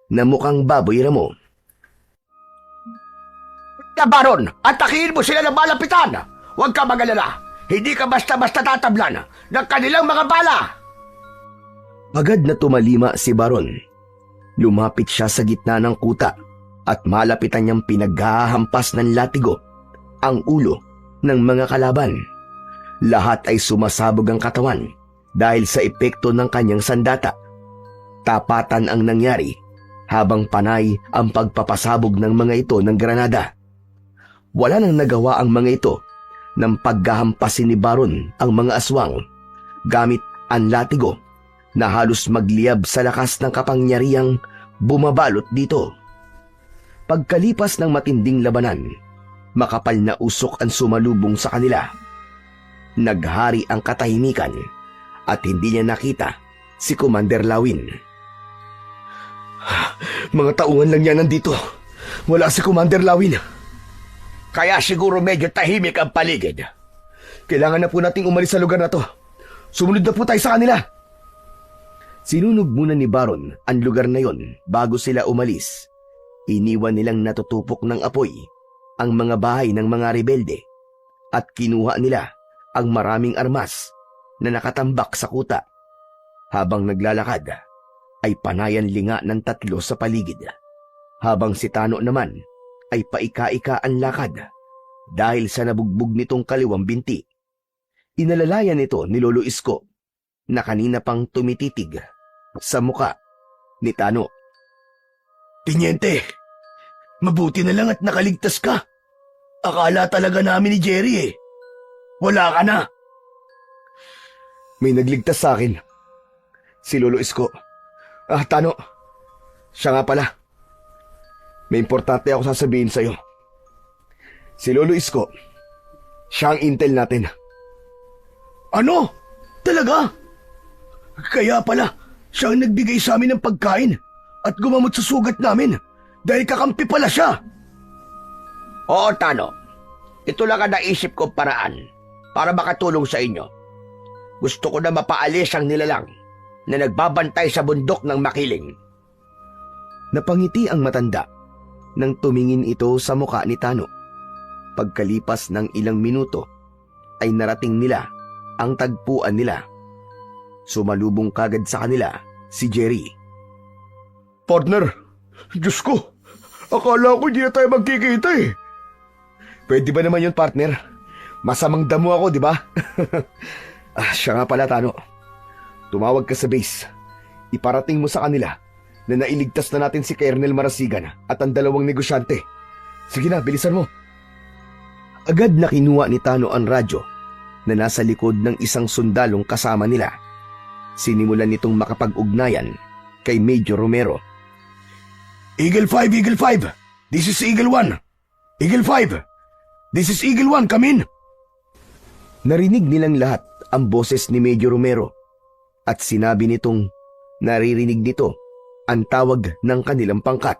na mukhang baboy ramo.
Baron, atakihin mo sila ng malapitan! Huwag ka magalala! Hindi ka basta-basta tatablan ng kanilang mga bala!
Agad na tumalima si Baron. Lumapit siya sa gitna ng kuta at malapitan niyang pinaghahampas ng latigo ang ulo ng mga kalaban. Lahat ay sumasabog ang katawan dahil sa epekto ng kanyang sandata. Tapatan ang nangyari habang panay ang pagpapasabog ng mga ito ng granada. Wala nang nagawa ang mga ito nang paghahampasin ni Baron ang mga aswang gamit ang latigo na halos magliyab sa lakas ng kapangyarihang bumabalot dito. Pagkalipas ng matinding labanan, makapal na usok ang sumalubong sa kanila. Naghari ang katahimikan at hindi niya nakita si Commander Lawin.
Mga tauhan lang yan nandito. Wala si Commander Lawin.
Kaya siguro medyo tahimik ang paligid.
Kailangan na po nating umalis sa lugar na to. Sumunod na po tayo sa kanila.
Sinunog muna ni Baron ang lugar na yon bago sila umalis. Iniwan nilang natutupok ng apoy ang mga bahay ng mga rebelde at kinuha nila ang maraming armas na nakatambak sa kuta. Habang naglalakad, ay panayan linga ng 3 sa paligid. Habang si Tano naman ay paika-ika ang lakad dahil sa nabugbog nitong kaliwang binti. Inalalayan nito ni Lolo Isko na kanina pang tumititig sa muka ni Tano.
Tiniente, mabuti na lang at nakaligtas ka. Akala talaga namin ni Jerry Wala ka na.
May nagligtas sa akin. Si Lolo Isko. Tano. Siya nga pala. May importante ako sasabihin sa'yo. Si Lolo Isko, siya ang intel natin.
Ano? Talaga? Kaya pala, siya ang nagbigay sa amin ng pagkain at gumamot sa sugat namin dahil kakampi pala siya.
Oo, Tano. Ito lang ang naisip kong paraan para makatulong sa inyo. Gusto ko na mapaalis ang nilalang na nagbabantay sa bundok ng Makiling.
Napangiti ang matanda nang tumingin ito sa muka ni Tano. Pagkalipas ng ilang minuto, ay narating nila ang tagpuan nila. Sumalubong kagad sa kanila si Jerry.
Partner, Diyos ko, akala ko hindi na tayo magkikita eh.
Pwede ba naman yun, partner? Masamang damo ako, di ba? Siya nga pala, Tano. Tumawag ka sa base. Iparating mo sa kanila na nailigtas na natin si Colonel Marasigan at ang 2 negosyante. Sige na, bilisan mo. Agad na kinuha ni Tano ang radyo na nasa likod ng isang sundalong kasama nila. Sinimulan nitong makapag-ugnayan kay Major Romero.
Eagle 5, Eagle 5. This is Eagle 1. Eagle 5. This is Eagle 1, come in.
Narinig nilang lahat ang boses ni Major Romero at sinabi nitong naririnig nito ang tawag ng kanilang pangkat.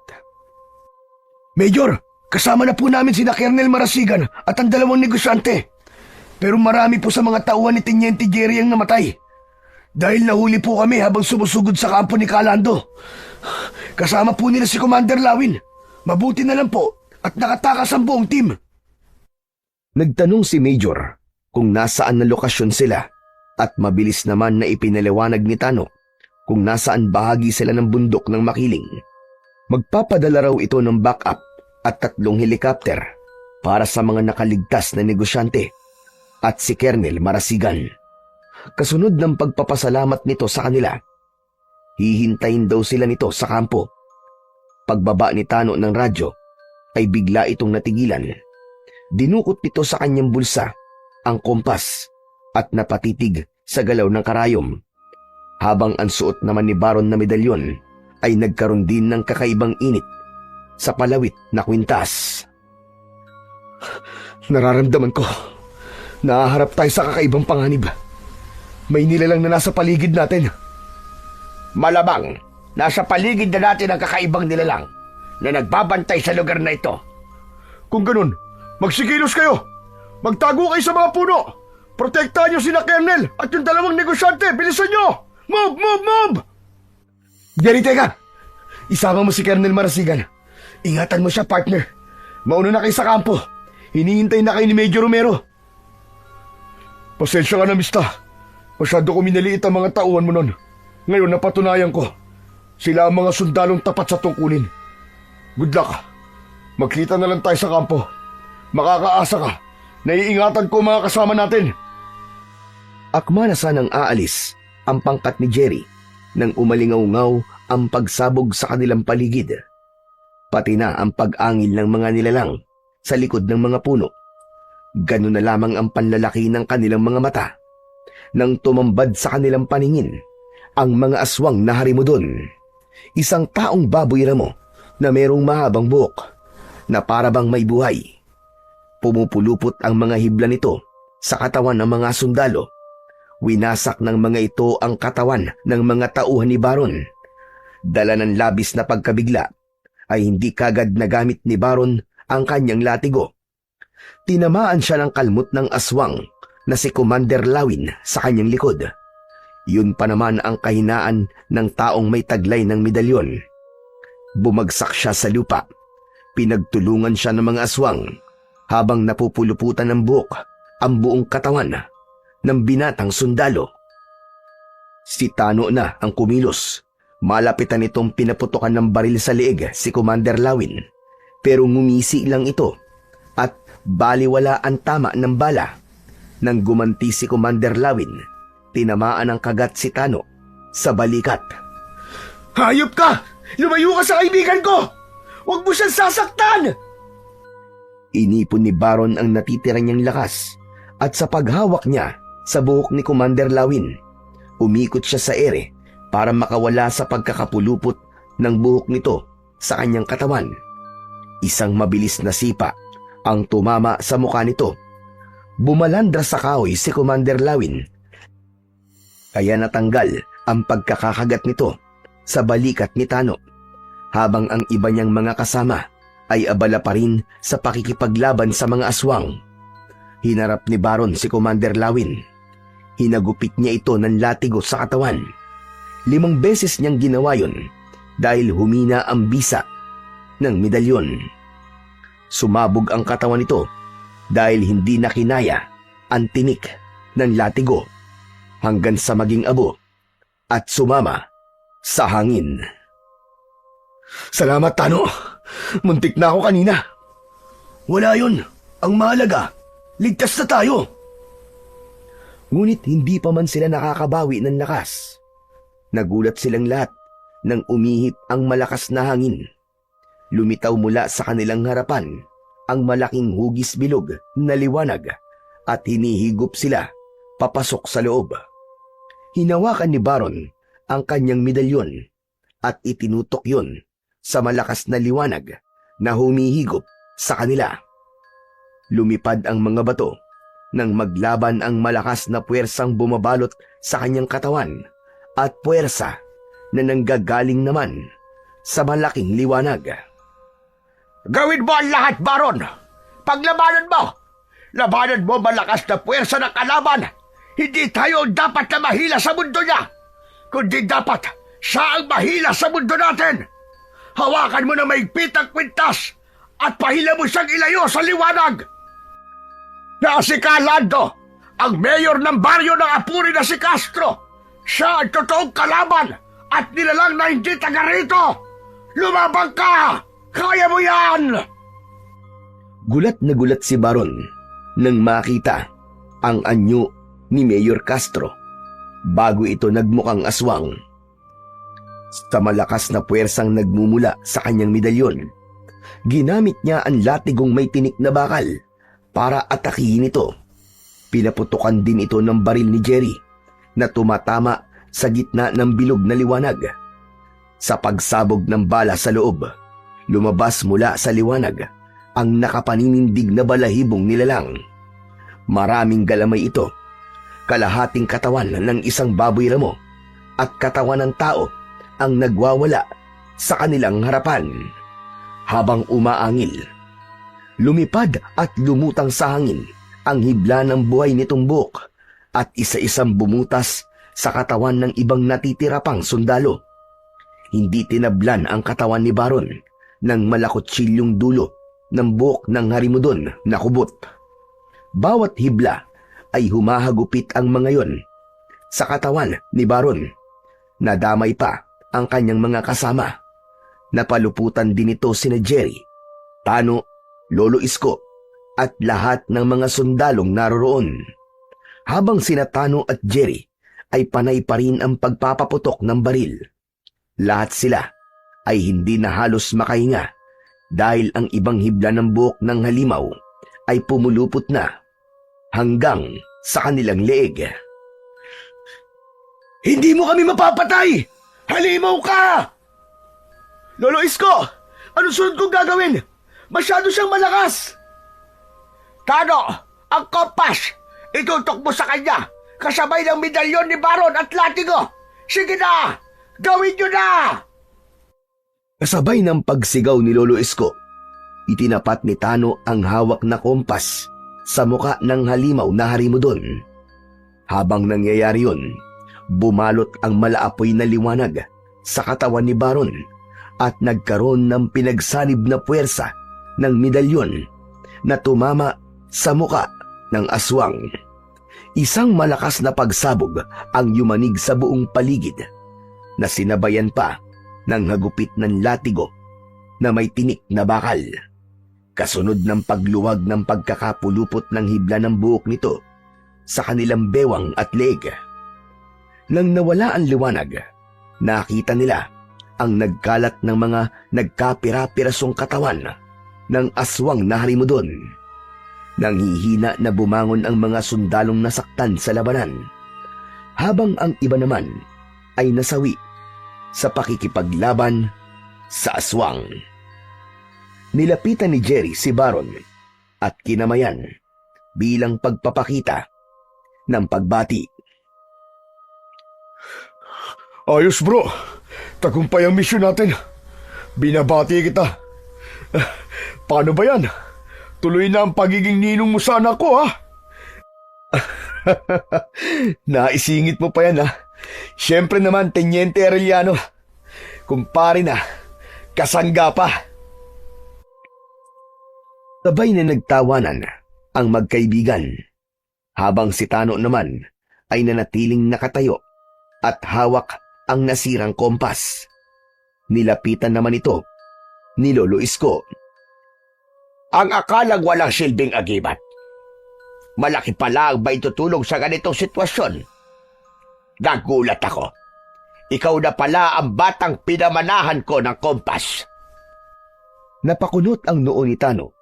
Major, kasama na po namin sina Colonel Marasigan at ang 2 negosyante. Pero marami po sa mga tauhan ni Teniente Jerry ang namatay. Dahil nahuli po kami habang sumusugod sa kampo ni Calando. Kasama po nila si Commander Lawin. Mabuti na lang po, at nakatakas ang buong team.
Nagtanong si Major kung nasaan na lokasyon sila at mabilis naman na ipinaliwanag ni Tano kung nasaan bahagi sila ng bundok ng Makiling. Magpapadala raw ito ng backup at 3 helicopter para sa mga nakaligtas na negosyante at si Colonel Marasigan. Kasunod ng pagpapasalamat nito sa kanila, hihintayin daw sila nito sa kampo. Pagbaba ni Tano ng radyo ay bigla itong natigilan. Dinukot nito sa kanyang bulsa ang kompas at napatitig sa galaw ng karayom, habang ang suot naman ni Baron na medalyon ay nagkaroon din ng kakaibang init sa palawit na kwintas.
Nararamdaman ko, nahaharap tayo sa kakaibang panganib. May nilalang na nasa paligid natin.
Malamang, nasa paligid na natin ang kakaibang nilalang na nagbabantay sa lugar na ito.
Kung ganun, magsikilos kayo! Magtago kayo sa mga puno! Protektahan niyo sina Colonel at yung 2 negosyante! Bilisan niyo! Move! Move! Move! Jerry, teka! Isama mo si Colonel Marasigan. Ingatan mo siya, partner. Mauna na kayo sa kampo. Hinihintay na kayo ni Major Romero. Pasensya ka na, mista. Masyado ko minaliit ang mga tauhan mo nun. Ngayon napatunayan ko. Sila ang mga sundalong tapat sa tungkulin. Good luck. Magkita na lang tayo sa kampo. Makakaasa ka. Naiingatan ko mga kasama natin.
Akma na sanang aalis ang pangkat ni Jerry nang umalingaw-ngaw ang pagsabog sa kanilang paligid. Pati na ang pag-angil ng mga nilalang sa likod ng mga puno. Ganun na lamang ang panlalaki ng kanilang mga mata nang tumambad sa kanilang paningin ang mga aswang na harimudon. Isang taong baboy ramo na merong mahabang buhok na parabang may buhay. Pumupulupot ang mga hibla nito sa katawan ng mga sundalo. Winasak ng mga ito ang katawan ng mga tauhan ni Baron. Dala ng labis na pagkabigla ay hindi kagad nagamit ni Baron ang kanyang latigo. Tinamaan siya ng kalmot ng aswang na si Commander Lawin sa kanyang likod. Yun pa naman ang kahinaan ng taong may taglay ng medalyon. Bumagsak siya sa lupa. Pinagtulungan siya ng mga aswang habang napupuluputan ng buhok ang buong katawan ng binatang sundalo. Si Tano na ang kumilos. Malapitan itong pinaputokan ng baril sa leeg si Commander Lawin, pero ngumisi lang ito at baliwala ang tama ng bala. Nang gumanti si Commander Lawin, tinamaan ang kagat si Tano sa balikat.
Hayop ka! Lumayo ka sa kaibigan ko! Huwag mo siyang sasaktan!
Inipon ni Baron ang natitira niyang lakas at sa paghawak niya sa buhok ni Commander Lawin, umikot siya sa ere para makawala sa pagkakapulupot ng buhok nito sa kanyang katawan. Isang mabilis na sipa ang tumama sa mukha nito. Bumalandra sa kahoy si Commander Lawin, kaya natanggal ang pagkakakagat nito sa balikat ni Tano, habang ang iba niyang mga kasama ay abala pa rin sa pakikipaglaban sa mga aswang. Hinarap ni Baron si Commander Lawin. Hinagupit niya ito ng latigo sa katawan. 5 beses niyang ginawa yun dahil humina ang bisa ng medalyon. Sumabog ang katawan nito dahil hindi na kinaya ang tinik ng latigo hanggang sa maging abo at sumama sa hangin.
Salamat, Tano. Muntik na ako kanina. Wala yun. Ang mahalaga, ligtas na tayo.
Ngunit hindi pa man sila nakakabawi ng lakas. Nagulat silang lahat nang umihip ang malakas na hangin. Lumitaw mula sa kanilang harapan ang malaking hugis bilog na liwanag at hinihigop sila papasok sa loob. Hinawakan ni Baron ang kanyang medalyon at itinutok yun sa malakas na liwanag na humihigop sa kanila. Lumipad ang mga bato nang maglaban ang malakas na puwersang bumabalot sa kanyang katawan at puwersa na nanggagaling naman sa malaking liwanag.
Gawin mo ang lahat, Baron! Paglabanan mo! Labanan mo malakas na puwersa ng kalaban! Hindi tayo ang dapat na mahila sa mundo niya! Kundi dapat siya ang mahila sa mundo natin! Hawakan mo na maigpit ang kwintas at pahila mo siyang ilayo sa liwanag. Na si Calando, ang mayor ng baryo ng Apuri na si Castro, siya ang totoong kalaban at nilalang na hindi taga rito. Lumabang ka! Kaya mo yan!
Gulat na gulat si Baron nang makita ang anyo ni Mayor Castro bago ito nagmukhang aswang. Sa malakas na puwersang nagmumula sa kanyang medalyon, ginamit niya ang latigong may tinik na bakal para atakihin ito. Pinaputukan din ito ng baril ni Jerry na tumatama sa gitna ng bilog na liwanag. Sa pagsabog ng bala sa loob, lumabas mula sa liwanag ang nakapaninindig na balahibong nilalang. Maraming galamay ito, kalahating katawan ng isang baboy ramo at katawan ng tao ang nagwawala sa kanilang harapan. Habang umaangil, lumipad at lumutang sa hangin ang hibla ng buhay nitong buhok at isa-isang bumutas sa katawan ng ibang natitira pang sundalo. Hindi tinablan ang katawan ni Baron ng malakotsylyong dulo ng buhok ng harimudon na kubot. Bawat hibla ay humahagupit ang mga yon sa katawan ni Baron. Nadamay pa ang kanyang mga kasama. Napaluputan din ito sina Jerry, Tano, Lolo Isko at lahat ng mga sundalong naroroon. Habang sina Tano at Jerry ay panay pa rin ang pagpapaputok ng baril. Lahat sila ay hindi na halos makahinga dahil ang ibang hibla ng buhok ng halimaw ay pumulupot na hanggang sa kanilang leeg.
Hindi mo kami mapapatay! Halimaw ka! Lolo Isko, anong sunod kong gagawin? Masyado siyang malakas!
Tano, ang kompas! Itutok mo sa kanya, kasabay ng medalyon ni Baron at latigo! Sige na! Gawin nyo na!
Kasabay ng pagsigaw ni Lolo Isko, itinapat ni Tano ang hawak na kompas sa muka ng halimaw na harimudon. Habang nangyayari yun, bumalot ang malaapoy na liwanag sa katawan ni Baron at nagkaroon ng pinagsanib na puwersa ng medalyon na tumama sa muka ng aswang. Isang malakas na pagsabog ang yumanig sa buong paligid na sinabayan pa ng hagupit ng latigo na may tinik na bakal. Kasunod ng pagluwag ng pagkakapulupot ng hibla ng buhok nito sa kanilang bewang at leeg. Nang nawala ang liwanag, nakita nila ang nagkalat ng mga nagkapira-pirasong katawan ng aswang na harimudon. Nanghihina na bumangon ang mga sundalong nasaktan sa labanan, habang ang iba naman ay nasawi sa pakikipaglaban sa aswang. Nilapitan ni Jerry si Baron at kinamayan bilang pagpapakita ng pagbati.
Ayos bro, tagumpay ang misyon natin. Binabati kita. Paano ba yan? Tuloy na ang pagiging ninong mo sa anak ko, ha? Naisingit mo pa yan, ha? Siyempre naman, Tenyente Arellano. Kumpare na, kasangga pa.
Sabay na nagtawanan ang magkaibigan, habang si Tano naman ay nanatiling nakatayo at hawak ang nasirang kompas. Nilapitan naman ito ni Lolo Isko.
Ang akalang walang silbing agibat. Malaki pala ang maitutulong sa ganitong sitwasyon. Nagulat ako. Ikaw na pala ang batang pinamanahan ko ng kompas.
Napakunot ang noo ni Tano.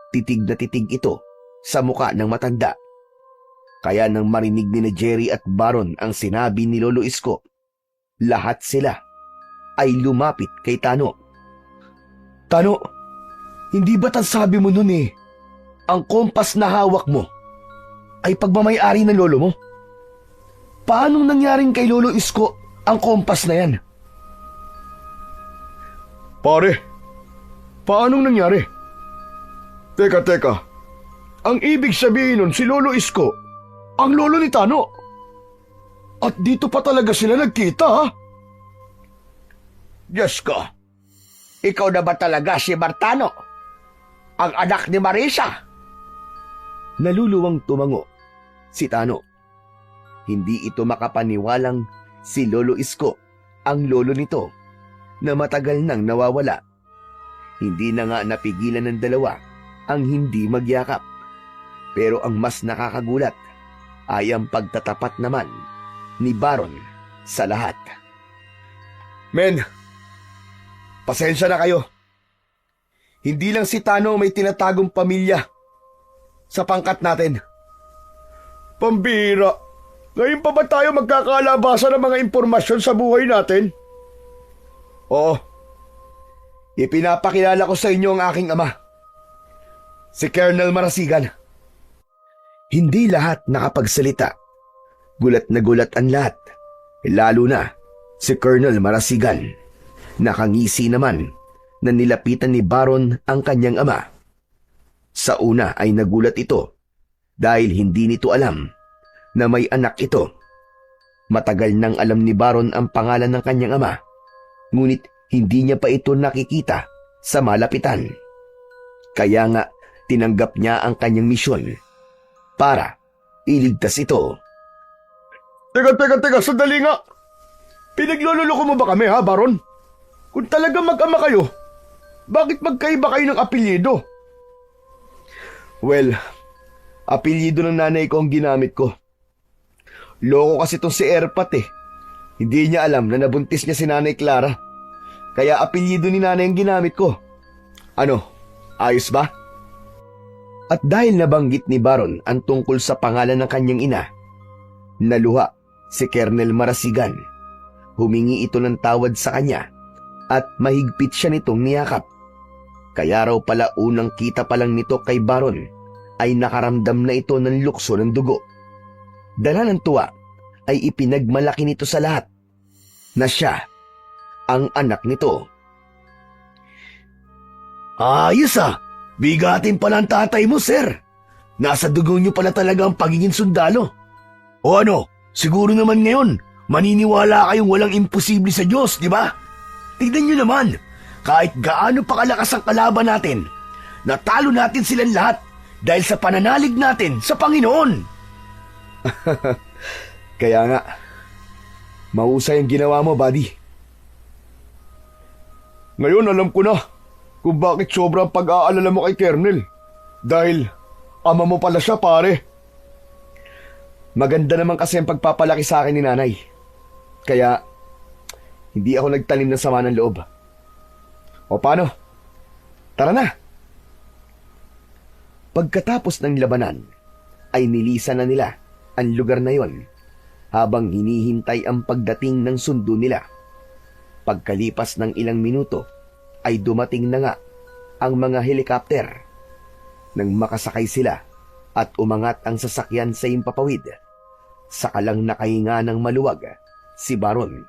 Titig na titig ito sa muka ng matanda. Kaya nang marinig ni Jerry at Baron ang sinabi ni Lolo Isko, lahat sila ay lumapit kay Tano.
Tano, hindi ba't ang sabi mo nun ang kompas na hawak mo ay pagmamay-ari ng lolo mo? Paanong nangyaring kay Lolo Isko ang kompas na yan? Pare, paanong nangyari? Teka. Ang ibig sabihin nun si Lolo Isko, ang lolo ni Tano. At dito pa talaga sila nagkita, ha?
Diyos ko, ikaw na ba talaga si Martano? ang anak ni Marisa.
Naluluwang tumango si Tano. Hindi ito makapaniwalang si Lolo Isko ang lolo nito na matagal nang nawawala. Hindi na nga napigilan ng dalawa ang hindi magyakap. Pero ang mas nakakagulat ay ang pagtatapat naman ni Baron sa lahat.
Men, pasensya na kayo. Hindi lang si Tano may tinatagong pamilya sa pangkat natin. Pambira, ngayon pa ba tayo magkakalabasan ng mga impormasyon sa buhay natin? Oo, ipinapakilala ko sa inyo ang aking ama, si Colonel Marasigan.
Hindi lahat nakapagsalita. Gulat na gulat ang lahat, lalo na si Colonel Marasigan. Nakangisi naman na nilapitan ni Baron ang kanyang ama. Sa una ay nagulat ito dahil hindi nito alam na may anak ito. Matagal nang alam ni Baron ang pangalan ng kanyang ama, ngunit hindi niya pa ito nakikita sa malapitan. Kaya nga tinanggap niya ang kanyang misyon para iligtas ito.
Teka, sandali nga. Pinaglululoko mo ba kami, ha, Baron? Kung talaga mag-ama kayo, bakit magkaiba kayo ng apelyido? Well, apelyido ng nanay ko ang ginamit ko. Loko kasi itong si Erpat eh. Hindi niya alam na nabuntis niya si Nanay Clara. Kaya apelyido ni nanay ang ginamit ko. Ano, ayos ba?
At dahil nabanggit ni Baron ang tungkol sa pangalan ng kanyang ina, naluha si Colonel Marasigan. Humingi ito ng tawad sa kanya at mahigpit siya nitong niyakap. Kaya raw pala unang kita pa lang nito kay Baron ay nakaramdam na ito ng lukso ng dugo. Dala ng tuwa ay ipinagmalaki nito sa lahat na siya ang anak nito.
Ayos ah! Bigatin pala ang tatay mo, sir. Nasa dugo niyo pala talaga ang pagiging sundalo. O ano, siguro naman ngayon, maniniwala kayong walang imposible sa Diyos, di ba? Tignan niyo naman, kahit gaano pa kalakas ang kalaban natin, natalo natin silang lahat dahil sa pananalig natin sa Panginoon.
Kaya nga, mahusay ang ginawa mo, buddy.
Ngayon alam ko na kung bakit sobrang pag-aalala mo kay Colonel. Dahil ama mo pala siya, pare.
Maganda naman kasi ang pagpapalaki sa akin ni nanay. Kaya, hindi ako nagtanim ng sama ng loob. O paano? Tara na! Pagkatapos ng labanan, ay nilisan na nila ang lugar na yon habang hinihintay ang pagdating ng sundo nila. Pagkalipas ng ilang minuto, ay dumating na nga ang mga helikopter. Nang makasakay sila at umangat ang sasakyan sa himpapawid, saka lang nakahinga ng maluwag si Baron.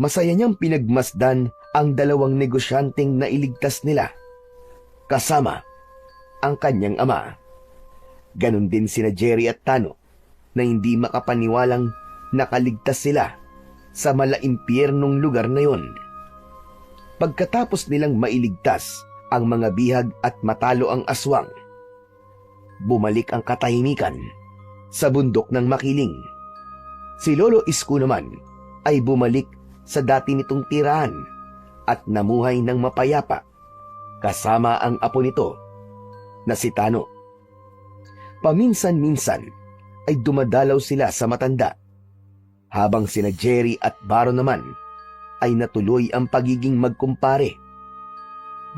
Masaya niyang pinagmasdan ang dalawang negosyanteng nailigtas nila, kasama ang kanyang ama. Ganon din sina Jerry at Tano na hindi makapaniwalang nakaligtas sila sa malaimpyernong lugar na yon. Pagkatapos nilang mailigtas ang mga bihag at matalo ang aswang, bumalik ang katahimikan sa bundok ng Makiling. Si Lolo Isko naman ay bumalik sa dati nitong tirahan at namuhay ng mapayapa kasama ang apo nito na si Tano. Paminsan-minsan ay dumadalaw sila sa matanda, habang sina Jerry at Baron naman ay natuloy ang pagiging magkumpare.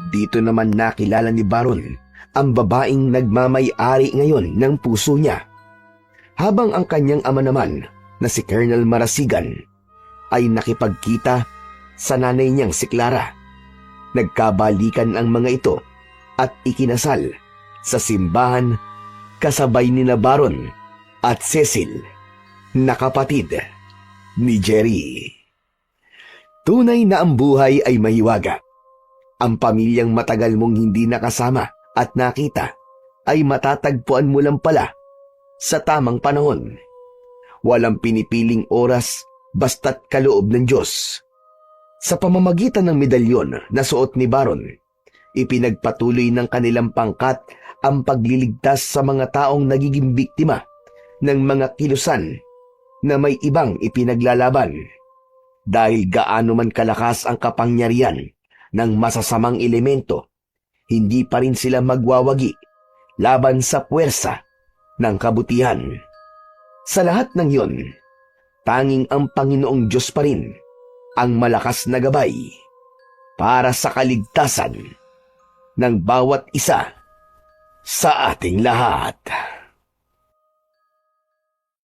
Dito naman nakilala ni Baron ang babaeng nagmamay-ari ngayon ng puso niya, habang ang kanyang ama naman na si Colonel Marasigan ay nakipagkita sa nanay niyang si Clara. Nagkabalikan ang mga ito at ikinasal sa simbahan kasabay ni na Baron at Cecil na kapatid ni Jerry. Tunay na ang buhay ay mahiwaga. Ang pamilyang matagal mong hindi nakasama at nakita ay matatagpuan mo lang pala sa tamang panahon. Walang pinipiling oras basta't kaloob ng Diyos. Sa pamamagitan ng medalyon na suot ni Baron, ipinagpatuloy ng kanilang pangkat ang pagliligtas sa mga taong nagiging biktima ng mga kilusan na may ibang ipinaglalaban. Dahil gaano man kalakas ang kapangyarihan ng masasamang elemento, hindi pa rin sila magwawagi laban sa puwersa ng kabutihan. Sa lahat ng yon, tanging ang Panginoong Diyos pa rin ang malakas na gabay para sa kaligtasan ng bawat isa sa ating lahat.